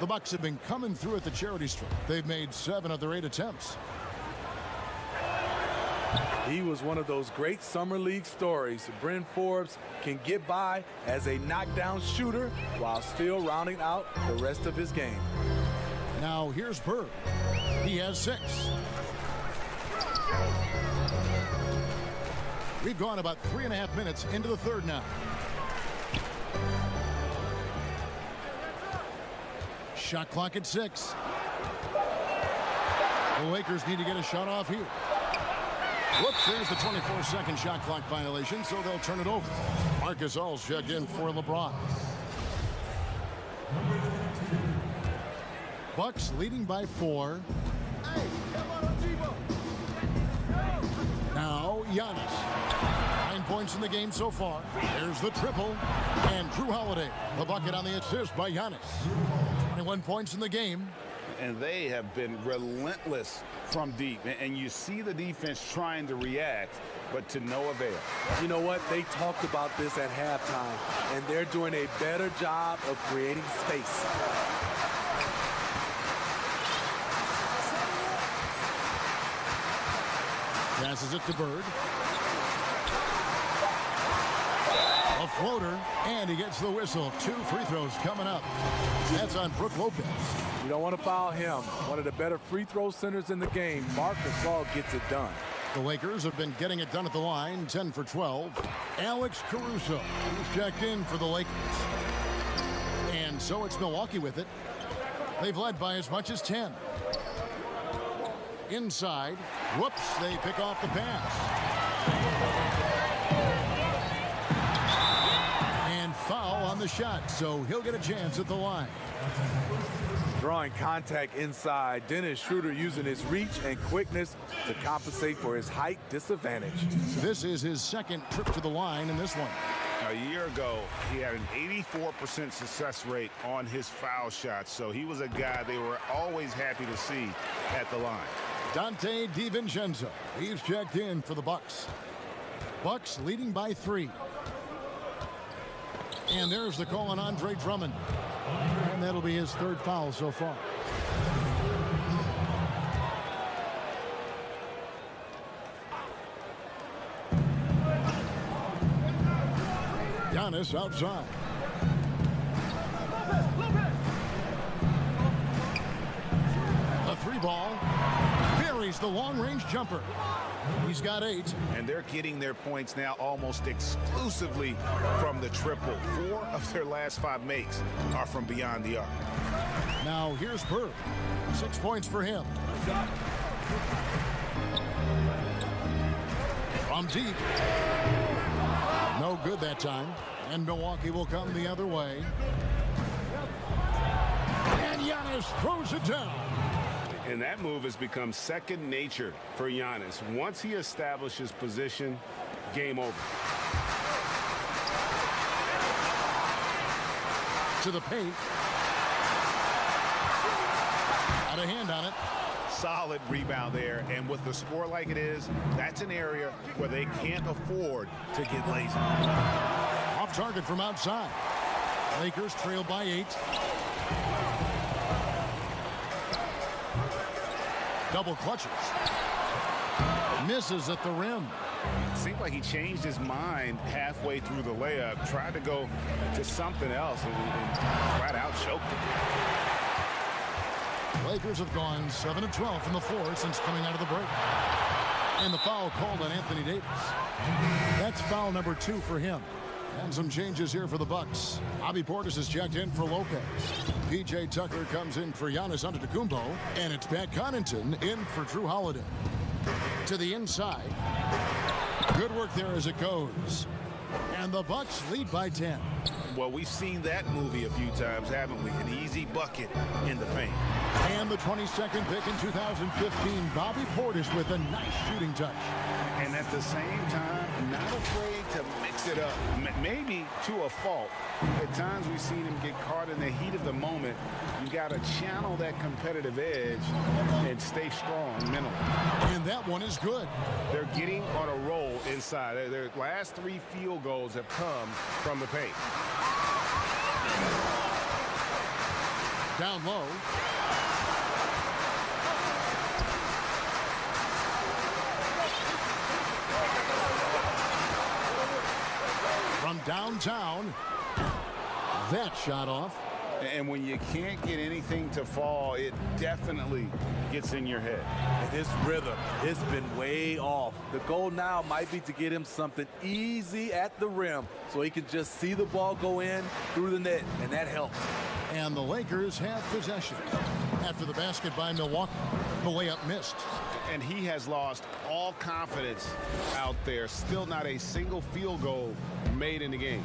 Speaker 3: The Bucks have been coming through at the charity stripe. They've made 7 of their 8 attempts.
Speaker 6: He was one of those great summer league stories. Bryn Forbes can get by as a knockdown shooter while still rounding out the rest of his game.
Speaker 3: Now here's Bird. He has 6. We've gone about 3.5 minutes into the third now. Shot clock at 6. The Lakers need to get a shot off here. Whoops, there's the 24-second shot clock violation, so they'll turn it over. Marcus All's checked in for LeBron. Bucks leading by 4. Now Giannis. 9 points in the game so far. There's the triple. And Drew Holiday, the bucket on the assist by Giannis. 21 points in the game.
Speaker 5: And they have been relentless from deep. And you see the defense trying to react, but to no avail.
Speaker 6: You know what? They talked about this at halftime, and they're doing a better job of creating space.
Speaker 3: Passes it to Bird. A floater, and he gets the whistle. 2 free throws coming up. That's on Brook Lopez.
Speaker 6: You don't want to foul him. One of the better free throw centers in the game. Marcus All gets it done.
Speaker 3: The Lakers have been getting it done at the line, 10 for 12. Alex Caruso is checked in for the Lakers. And so it's Milwaukee with it. They've led by as much as 10. Inside. Whoops, they pick off the pass. And foul on the shot, so he'll get a chance at the line.
Speaker 6: Drawing contact inside. Dennis Schroeder using his reach and quickness to compensate for his height disadvantage.
Speaker 3: This is his second trip to the line in this one.
Speaker 5: A year ago, he had an 84% success rate on his foul shots, so he was a guy they were always happy to see at the line.
Speaker 3: Dante DiVincenzo, he's checked in for the Bucks. Bucks leading by 3. And there's the call on Andre Drummond. And that'll be his 3rd foul so far. Giannis outside. A 3-ball. Buries the long-range jumper. He's got 8.
Speaker 5: And they're getting their points now almost exclusively from the triple. 4 of their last 5 makes are from beyond the arc.
Speaker 3: Now here's Bird. 6 points for him. From deep. No good that time. And Milwaukee will come the other way. And Giannis throws it down.
Speaker 5: And that move has become second nature for Giannis. Once he establishes position, game over.
Speaker 3: To the paint. Got a hand on it.
Speaker 5: Solid rebound there. And with the score like it is, that's an area where they can't afford to get lazy.
Speaker 3: Off target from outside. Lakers trail by 8. Double clutches. Misses at the rim.
Speaker 5: It seemed like he changed his mind halfway through the layup, tried to go to something else, and flat out choked it.
Speaker 3: Lakers have gone 7 of 12 from the floor since coming out of the break. And the foul called on Anthony Davis. That's foul number 2 for him. And some changes here for the Bucks. Bobby Portis is checked in for Lopez. P.J. Tucker comes in for Giannis Antetokounmpo. And it's Pat Connaughton in for Drew Holiday. To the inside. Good work there as it goes. And the Bucks lead by 10.
Speaker 5: Well, we've seen that movie a few times, haven't we? An easy bucket in the paint.
Speaker 3: And the 22nd pick in 2015, Bobby Portis with a nice shooting touch.
Speaker 5: And at the same time, not afraid to mix it up. Maybe to a fault. At times we've seen him get caught in the heat of the moment. You got to channel that competitive edge and stay strong mentally.
Speaker 3: And that one is good.
Speaker 5: They're getting on a roll inside. Their last 3 field goals have come from the paint.
Speaker 3: Down low. From downtown. That shot off.
Speaker 5: And when you can't get anything to fall, it definitely gets in your head.
Speaker 6: And his rhythm has been way off. The goal now might be to get him something easy at the rim so he can just see the ball go in through the net, and that helps.
Speaker 3: And the Lakers have possession. After the basket by Milwaukee, the layup missed.
Speaker 5: And he has lost all confidence out there. Still not a single field goal made in the game.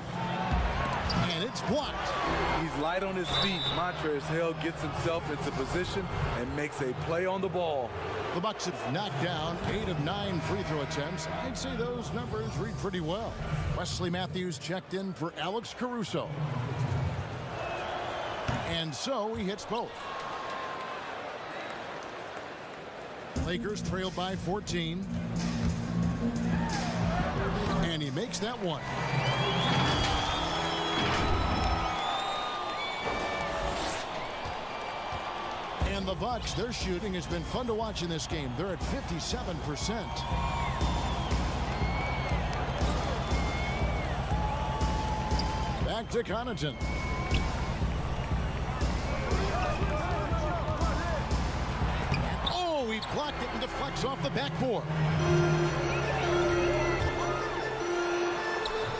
Speaker 3: And it's blocked.
Speaker 6: He's light on his feet. MondSter gets himself into position and makes a play on the ball.
Speaker 3: The Bucks have knocked down 8 of 9 free throw attempts. I'd say those numbers read pretty well. Wesley Matthews checked in for Alex Caruso. And so he hits both. Lakers trailed by 14. And he makes that one. And the Bucks, their shooting has been fun to watch in this game. They're at 57%. Back to Connaughton. Oh, he blocked it and deflects off the backboard.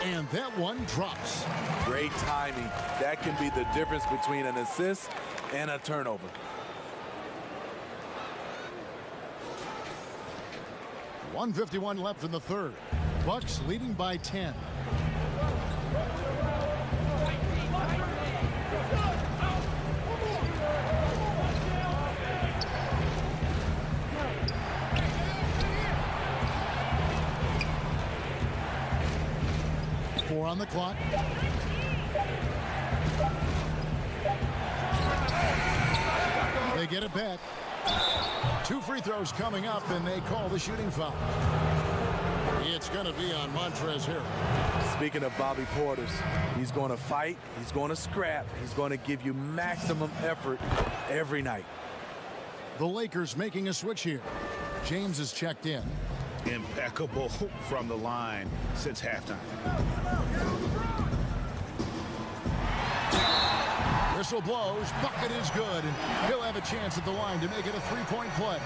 Speaker 3: And that one drops.
Speaker 6: Great timing. That can be the difference between an assist and a turnover.
Speaker 3: .151 left in the third. Bucks leading by 10. Four on the clock. They get it back. 2 free throws coming up, and they call the shooting foul. It's going to be on Montrezl Harrell.
Speaker 6: Speaking of Bobby Portis, he's going to fight, he's going to scrap, he's going to give you maximum effort every night.
Speaker 3: The Lakers making a switch here. James is checked in.
Speaker 5: Impeccable from the line since halftime.
Speaker 3: Whistle blows, bucket is good, and he'll have a chance at the line to make it a three-point play.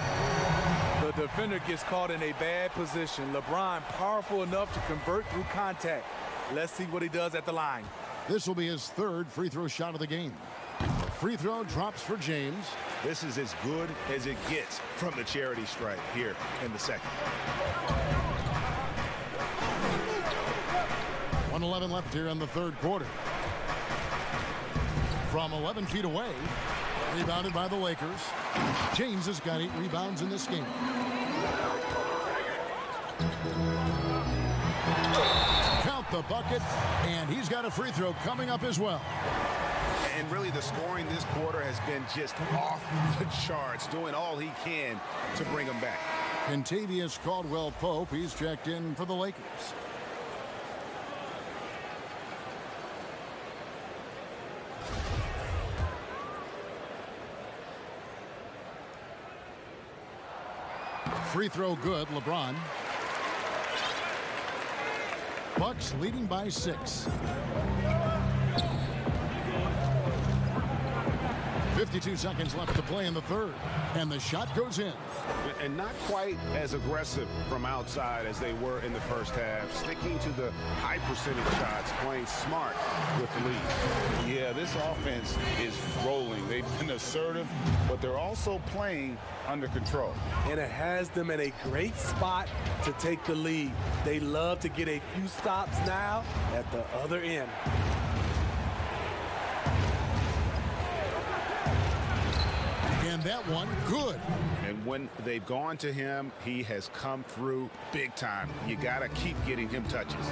Speaker 6: The defender gets caught in a bad position. LeBron powerful enough to convert through contact. Let's see what he does at the line.
Speaker 3: This will be his 3rd free throw shot of the game. The free throw drops for James.
Speaker 5: This is as good as it gets from the charity stripe here in the second.
Speaker 3: 1:11 left here in the 3rd quarter. From 11 feet away, rebounded by the Lakers. James has got 8 rebounds in this game. Count the bucket, and he's got a free throw coming up as well.
Speaker 5: And really the scoring this quarter has been just off the charts, doing all he can to bring him back.
Speaker 3: Kentavious Caldwell-Pope, he's checked in for the Lakers. Free throw good, LeBron. Bucks leading by 6. 52 seconds left to play in the 3rd, and the shot goes in.
Speaker 5: And not quite as aggressive from outside as they were in the first half, sticking to the high percentage shots, playing smart with the lead. Yeah, this offense is rolling. They've been assertive, but they're also playing under control.
Speaker 6: And it has them in a great spot to take the lead. They love to get a few stops now at the other end.
Speaker 3: And that one, good.
Speaker 5: And when they've gone to him, he has come through big time. You got to keep getting him touches.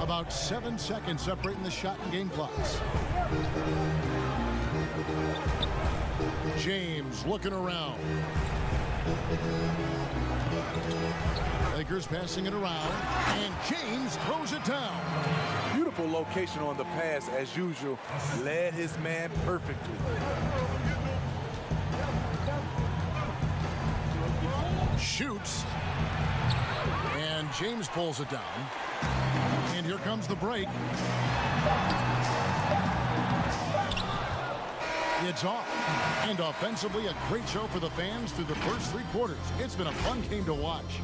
Speaker 3: About 7 seconds separating the shot and game clocks. James looking around. Lakers passing it around, and James throws it down.
Speaker 6: Beautiful location on the pass as usual. Led his man perfectly.
Speaker 3: Shoots, and James pulls it down, and here comes the break. It's off, and offensively a great show for the fans through the first 3 quarters. It's been a fun game to watch.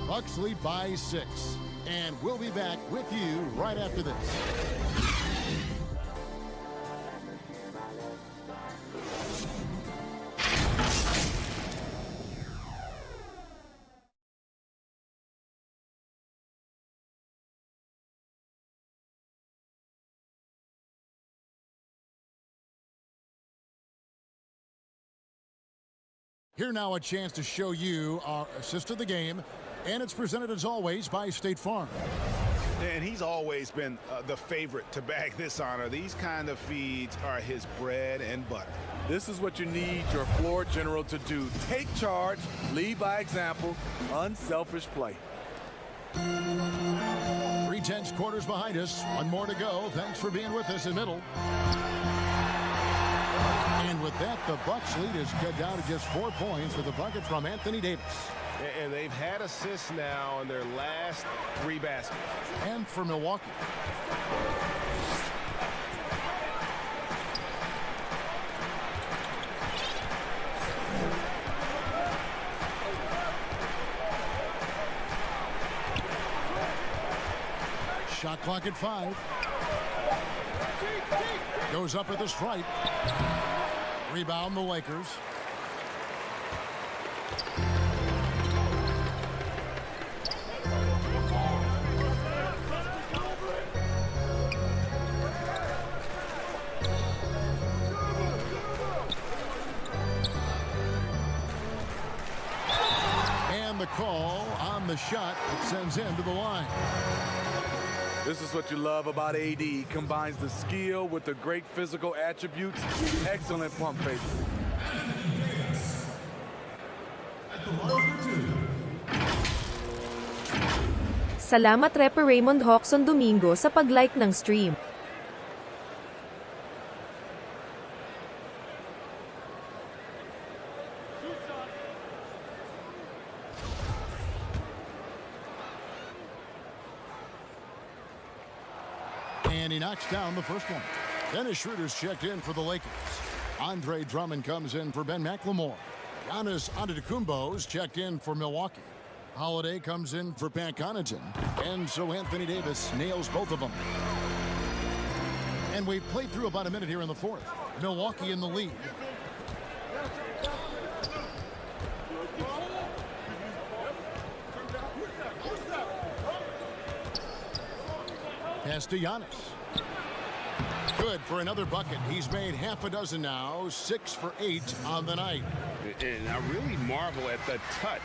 Speaker 3: Bucks lead by 6, and we'll be back with you right after this. Here now a chance to show you our assist of the game, and it's presented as always by State Farm.
Speaker 5: And he's always been the favorite to bag this honor. These kind of feeds are his bread and butter.
Speaker 6: This is what you need your floor general to do. Take charge, lead by example, unselfish play.
Speaker 3: 3/10 quarters behind us. One more to go. Thanks for being with us in middle. And with that, the Bucks lead is cut down to just 4 points with a bucket from Anthony Deibys.
Speaker 5: And they've had assists now in their last 3 baskets.
Speaker 3: And for Milwaukee. Shot clock at 5. Goes up at the stripe. Rebound the Lakers. And the call on the shot that sends him to the line.
Speaker 6: This is what you love about AD. He combines the skill with the great physical attributes. Excellent pump fake.
Speaker 8: Salamat Repa Raymond Hawkson Domingo sa pag-like ng stream.
Speaker 3: And he knocks down the first one. Dennis Schroeder's checked in for the Lakers. Andre Drummond comes in for Ben McLemore. Giannis Antetokounmpo's checked in for Milwaukee. Holiday comes in for Pat Connaughton. And so Anthony Deibys nails both of them. And we've played through about a minute here in the fourth. Milwaukee in the lead. Pass to Giannis. Good for another bucket. He's made half a dozen now, 6 for 8 on the night.
Speaker 5: And I really marvel at the touch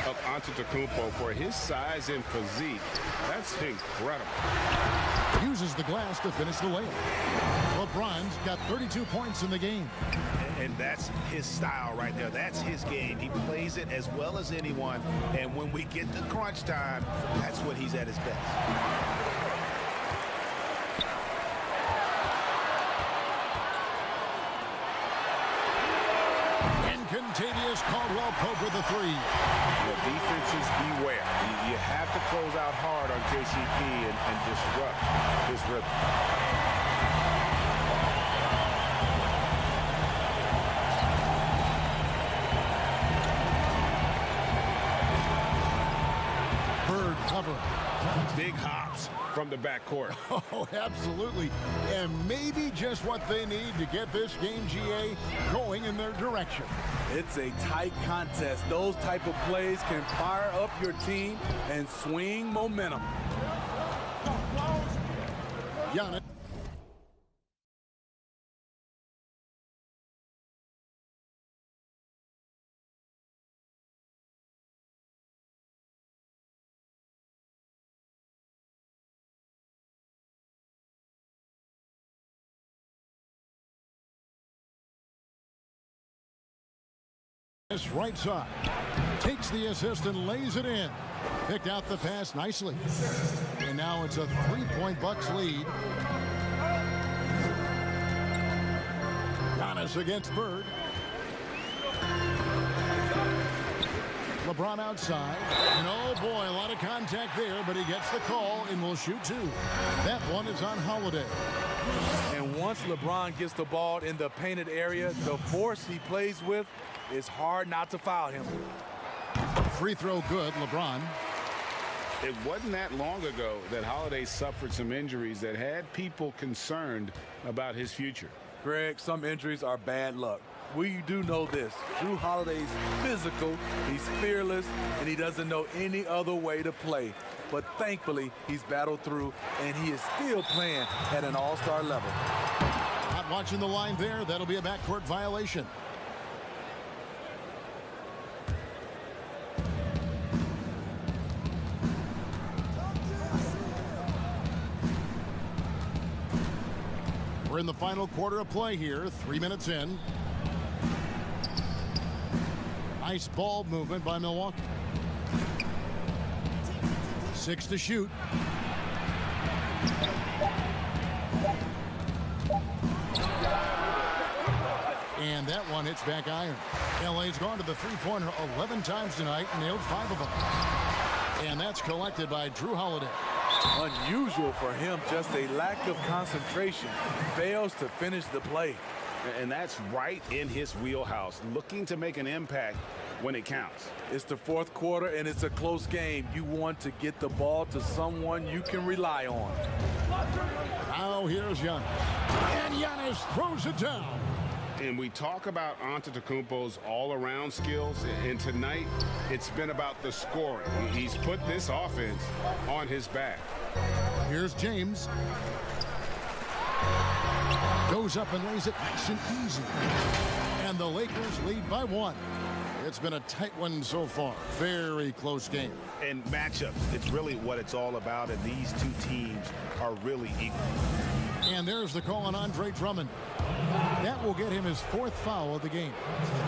Speaker 5: of Antetokounmpo for his size and physique. That's incredible.
Speaker 3: Uses the glass to finish the layup. LeBron's got 32 points in the game.
Speaker 5: And that's his style right there. That's his game. He plays it as well as anyone. And when we get to crunch time, that's when he's at his best.
Speaker 3: Contavious Caldwell Pope with the 3.
Speaker 5: The defenses beware. You have to close out hard on KCP and disrupt his rhythm.
Speaker 3: Bird cover.
Speaker 5: Big hops from the backcourt.
Speaker 3: Oh, absolutely. And maybe just what they need to get this game, GA, going in their direction.
Speaker 6: It's a tight contest. Those type of plays can fire up your team and swing momentum.
Speaker 3: Giannis. This right side takes the assist and lays it in. Picked out the pass nicely. And now it's a 3-point Bucks lead. Giannis against Bird. LeBron outside. And oh boy, a lot of contact there, but he gets the call and will shoot 2. That one is on Holiday.
Speaker 6: And once LeBron gets the ball in the painted area, the force he plays with, it's hard not to foul him.
Speaker 3: Free throw good, LeBron.
Speaker 5: It wasn't that long ago that Holiday suffered some injuries that had people concerned about his future.
Speaker 6: Greg, some injuries are bad luck. We do know this. Jrue Holiday's physical, he's fearless, and he doesn't know any other way to play. But thankfully, he's battled through, and he is still playing at an all-star level.
Speaker 3: Not watching the line there. That'll be a backcourt violation. We're in the final quarter of play here, 3 minutes in. Nice ball movement by Milwaukee. 6 to shoot. And that one hits back iron. LA's gone to the three-pointer 11 times tonight and nailed 5 of them. And that's collected by Jrue Holiday.
Speaker 6: Unusual for him, just a lack of concentration. Fails to finish the play.
Speaker 5: And that's right in his wheelhouse, looking to make an impact when it counts.
Speaker 6: It's the fourth quarter, and it's a close game. You want to get the ball to someone you can rely on.
Speaker 3: Now here's Giannis. And Giannis throws it down.
Speaker 5: And we talk about Antetokounmpo's all-around skills, and tonight it's been about the scoring. He's put this offense on his back.
Speaker 3: Here's James. Goes up and lays it nice and easy. And the Lakers lead by 1. It's been a tight one so far. Very close game.
Speaker 5: And matchups, it's really what it's all about, and these two teams are really equal.
Speaker 3: And there's the call on Andre Drummond. That will get him his 4th foul of the game.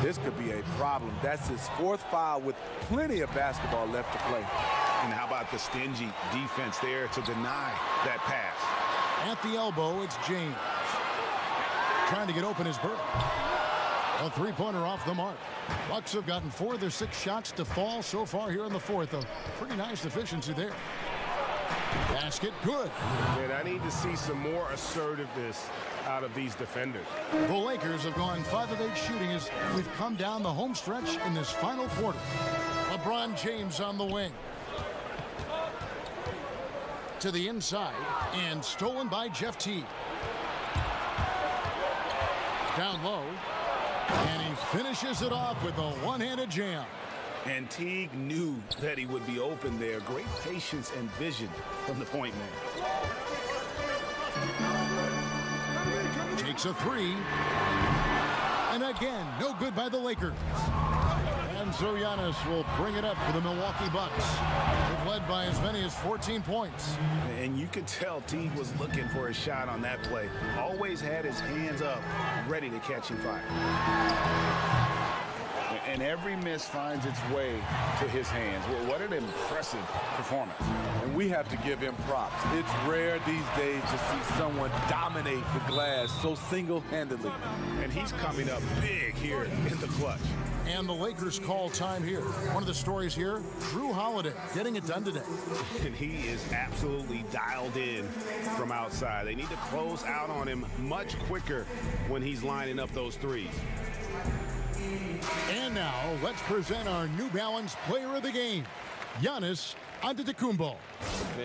Speaker 6: This could be a problem. That's his 4th foul with plenty of basketball left to play.
Speaker 5: And how about the stingy defense there to deny that pass?
Speaker 3: At the elbow, it's James. Trying to get open is Burke. A three-pointer off the mark. Bucks have gotten 4 of their 6 shots to fall so far here in the 4th. A pretty nice efficiency there. Basket good.
Speaker 5: And I need to see some more assertiveness out of these defenders.
Speaker 3: The Lakers have gone 5 of 8 shooting as we've come down the home stretch in this final quarter. LeBron James on the wing. To the inside and stolen by Jeff Teague. Down low. And he finishes it off with a one-handed jam.
Speaker 5: And Teague knew that he would be open there. Great patience and vision from the point man.
Speaker 3: Takes a 3. And again, no good by the Lakers. And so Giannis will bring it up for the Milwaukee Bucks. They've led by as many as 14 points.
Speaker 5: And you could tell Teague was looking for a shot on that play. Always had his hands up, ready to catch and fire. And every miss finds its way to his hands. Well, what an impressive performance.
Speaker 6: And we have to give him props. It's rare these days to see someone dominate the glass so single-handedly.
Speaker 5: And he's coming up big here in the clutch.
Speaker 3: And the Lakers call time here. One of the stories here, Jrue Holiday getting it done today.
Speaker 5: And he is absolutely dialed in from outside. They need to close out on him much quicker when he's lining up those threes.
Speaker 3: And now, let's present our New Balance player of the game, Giannis Antetokounmpo.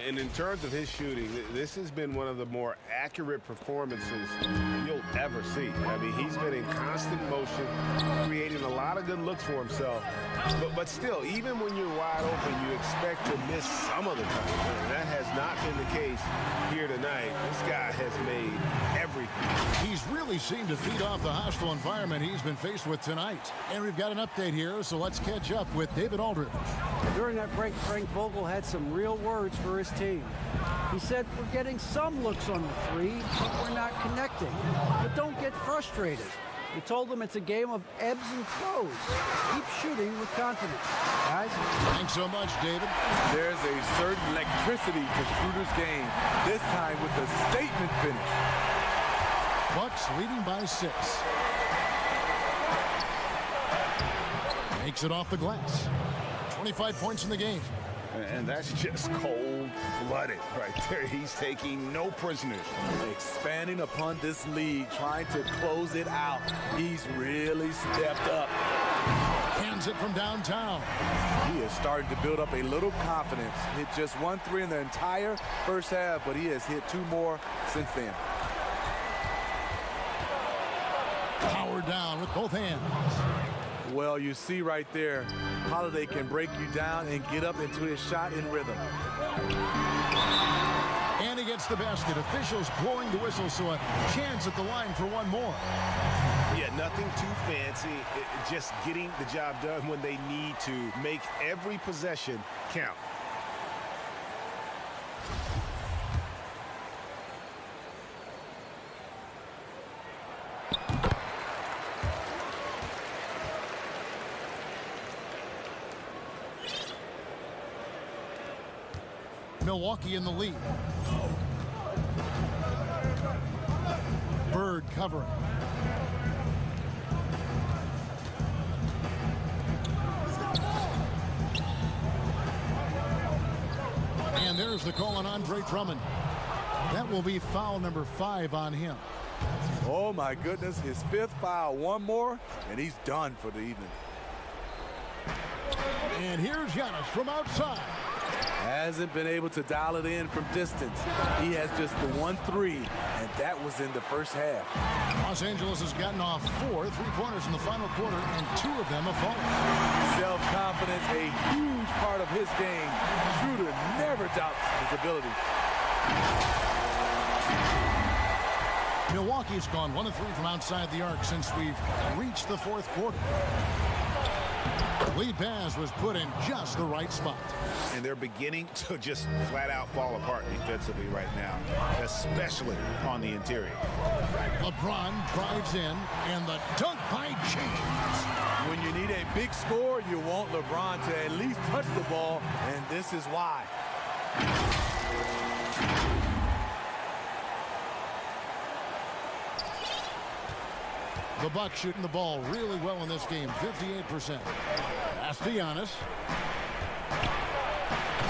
Speaker 5: And in terms of his shooting, this has been one of the more accurate performances you'll ever see. I mean, he's been in constant motion, creating a lot of good looks for himself. But still, even when you're wide open, you expect to miss some of the time. And that has not been the case here tonight. This guy has made everything.
Speaker 3: He's really seemed to feed off the hostile environment he's been faced with tonight. And we've got an update here, so let's catch up with David Aldridge.
Speaker 4: During that break, Frank Vogel had some real words for his team. He said, we're getting some looks on the 3, but we're not connecting. But don't get frustrated. He told them it's a game of ebbs and flows. Keep shooting with confidence. Guys?
Speaker 3: Thanks so much, David.
Speaker 6: There's a certain electricity to Schroeder's game, this time with a statement finish.
Speaker 3: Bucks leading by 6. Makes it off the glass. 25 points in the game.
Speaker 5: And that's just cold-blooded right there. He's taking no prisoners.
Speaker 6: Expanding upon this lead, trying to close it out. He's really stepped up.
Speaker 3: Hands it from downtown.
Speaker 6: He is starting to build up a little confidence. Hit just 1 3 in the entire first half, but he has hit 2 more since then.
Speaker 3: Power down with both hands.
Speaker 6: Well, you see right there, Holiday can break you down and get up into his shot in rhythm.
Speaker 3: And he gets the basket. Officials blowing the whistle, so a chance at the line for one more.
Speaker 5: Yeah, nothing too fancy. Just getting the job done when they need to. Make every possession count.
Speaker 3: Milwaukee in the lead. Bird covering. And there's the call on Andre Drummond. That will be foul number 5 on him.
Speaker 6: Oh my goodness, his 5th foul. One more, and he's done for the evening.
Speaker 3: And here's Giannis from outside.
Speaker 6: Hasn't been able to dial it in from distance. He has just the 1 3, and that was in the first half.
Speaker 3: Los Angeles has gotten off 4 3-pointers in the final quarter, and 2 of them have fallen.
Speaker 6: Self-confidence, a huge part of his game. Schroeder never doubts his ability.
Speaker 3: Milwaukee's gone 1 of 3 from outside the arc since we've reached the 4th quarter. Lead pass was put in just the right spot.
Speaker 5: And they're beginning to just flat out fall apart defensively right now, especially on the interior.
Speaker 3: LeBron drives in, and the dunk by James.
Speaker 6: When you need a big score, you want LeBron to at least touch the ball, and this is why.
Speaker 3: The Bucks shooting the ball really well in this game, 58%. Pass to Giannis.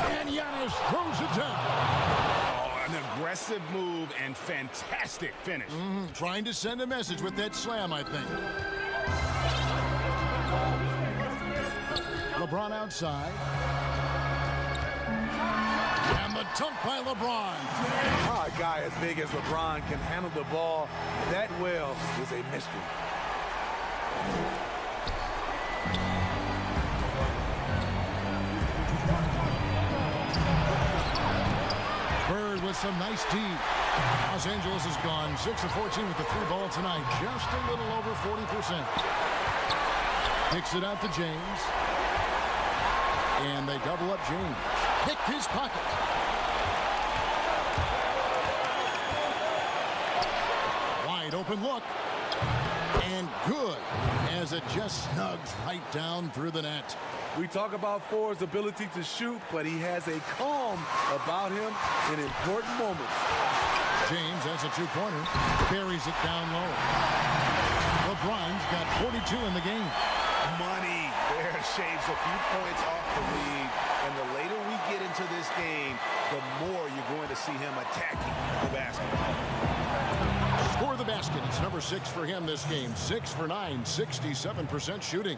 Speaker 3: And Giannis throws it down.
Speaker 5: Oh, an aggressive move and fantastic finish.
Speaker 3: Trying to send a message with that slam, I think. LeBron outside. And the dunk by LeBron.
Speaker 6: How a guy as big as LeBron can handle the ball that well is a mystery.
Speaker 3: Bird with some nice D. Los Angeles has gone 6 of 14 with the 3-ball tonight. Just a little over 40%. Kicks it out to James. And they double up James. Picked his pocket. Wide open look. And good, as it just snugs right down through the net.
Speaker 6: We talk about Ford's ability to shoot, but he has a calm about him in important moments.
Speaker 3: James has a 2-pointer, buries it down low. LeBron's got 42 in the game.
Speaker 5: Money there shaves a few points off the lead, and the later we get into this game, the more you're going to see him attacking the basket.
Speaker 3: Score the basket. It's number 6 for him this game. 6 for 9, 67% shooting.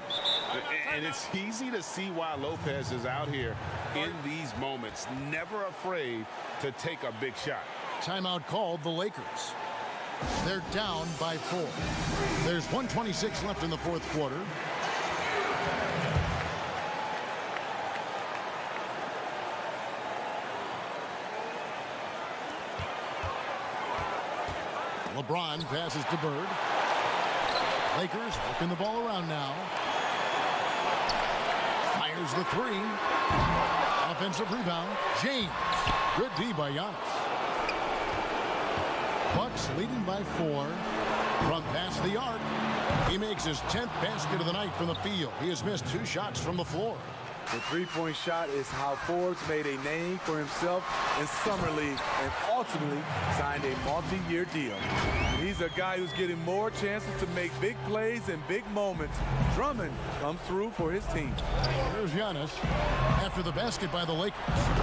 Speaker 5: And it's easy to see why Lopez is out here in these moments, never afraid to take a big shot.
Speaker 3: Timeout called the Lakers. They're down by 4. There's 1:26 left in the 4th quarter. LeBron passes to Bird. Lakers working the ball around now. Fires the 3. Offensive rebound. James. Good D by Giannis. Bucks leading by 4 from past the arc. He makes his 10th basket of the night from the field. He has missed 2 shots from the floor.
Speaker 6: The 3-point shot is how Forbes made a name for himself in Summer League and ultimately signed a multi-year deal. He's a guy who's getting more chances to make big plays in big moments. Drummond comes through for his team.
Speaker 3: Here's Giannis after the basket by the Lakers.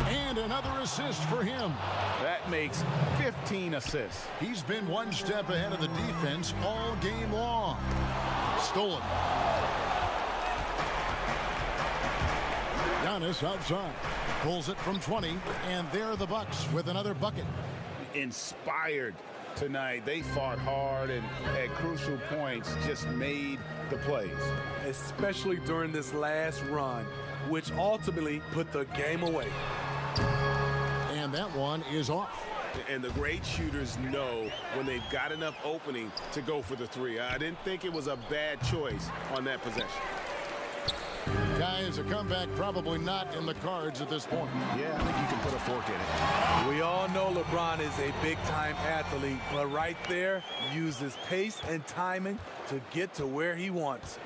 Speaker 3: And another assist for him.
Speaker 5: That makes 15 assists.
Speaker 3: He's been 1 step ahead of the defense all game long. Stolen. Giannis outside. Pulls it from 20. And there are the Bucks with another bucket.
Speaker 5: Inspired tonight. They fought hard and at crucial points just made the plays.
Speaker 6: Especially during this last run, which ultimately put the game away.
Speaker 3: And that one is off.
Speaker 5: And the great shooters know when they've got enough opening to go for the 3. I didn't think it was a bad choice on that possession.
Speaker 3: Guys, a comeback probably not in the cards at this point.
Speaker 5: Yeah, I think you can put a fork in it.
Speaker 6: We all know LeBron is a big-time athlete, but right there, uses pace and timing to get to where he wants.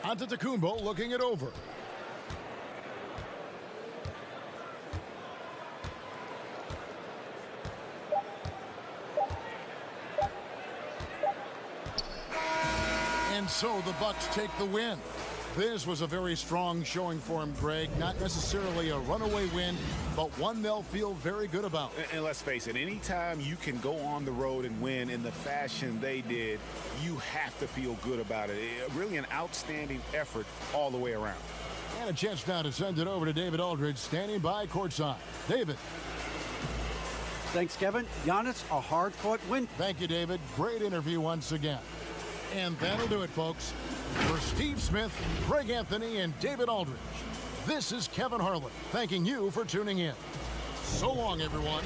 Speaker 3: Antetokounmpo looking it over. And so the Bucks take the win. This was a very strong showing for him, Greg. Not necessarily a runaway win, but one they'll feel very good about.
Speaker 5: And let's face it, anytime you can go on the road and win in the fashion they did, you have to feel good about it. Really an outstanding effort all the way around.
Speaker 3: And a chance now to send it over to David Aldridge, standing by courtside. David.
Speaker 4: Thanks, Kevin. Giannis, a hard-fought win.
Speaker 3: Thank you, David. Great interview once again. And that'll do it, folks. For Steve Smith, Greg Anthony, and David Aldridge, this is Kevin Harlan thanking you for tuning in. So long, everyone.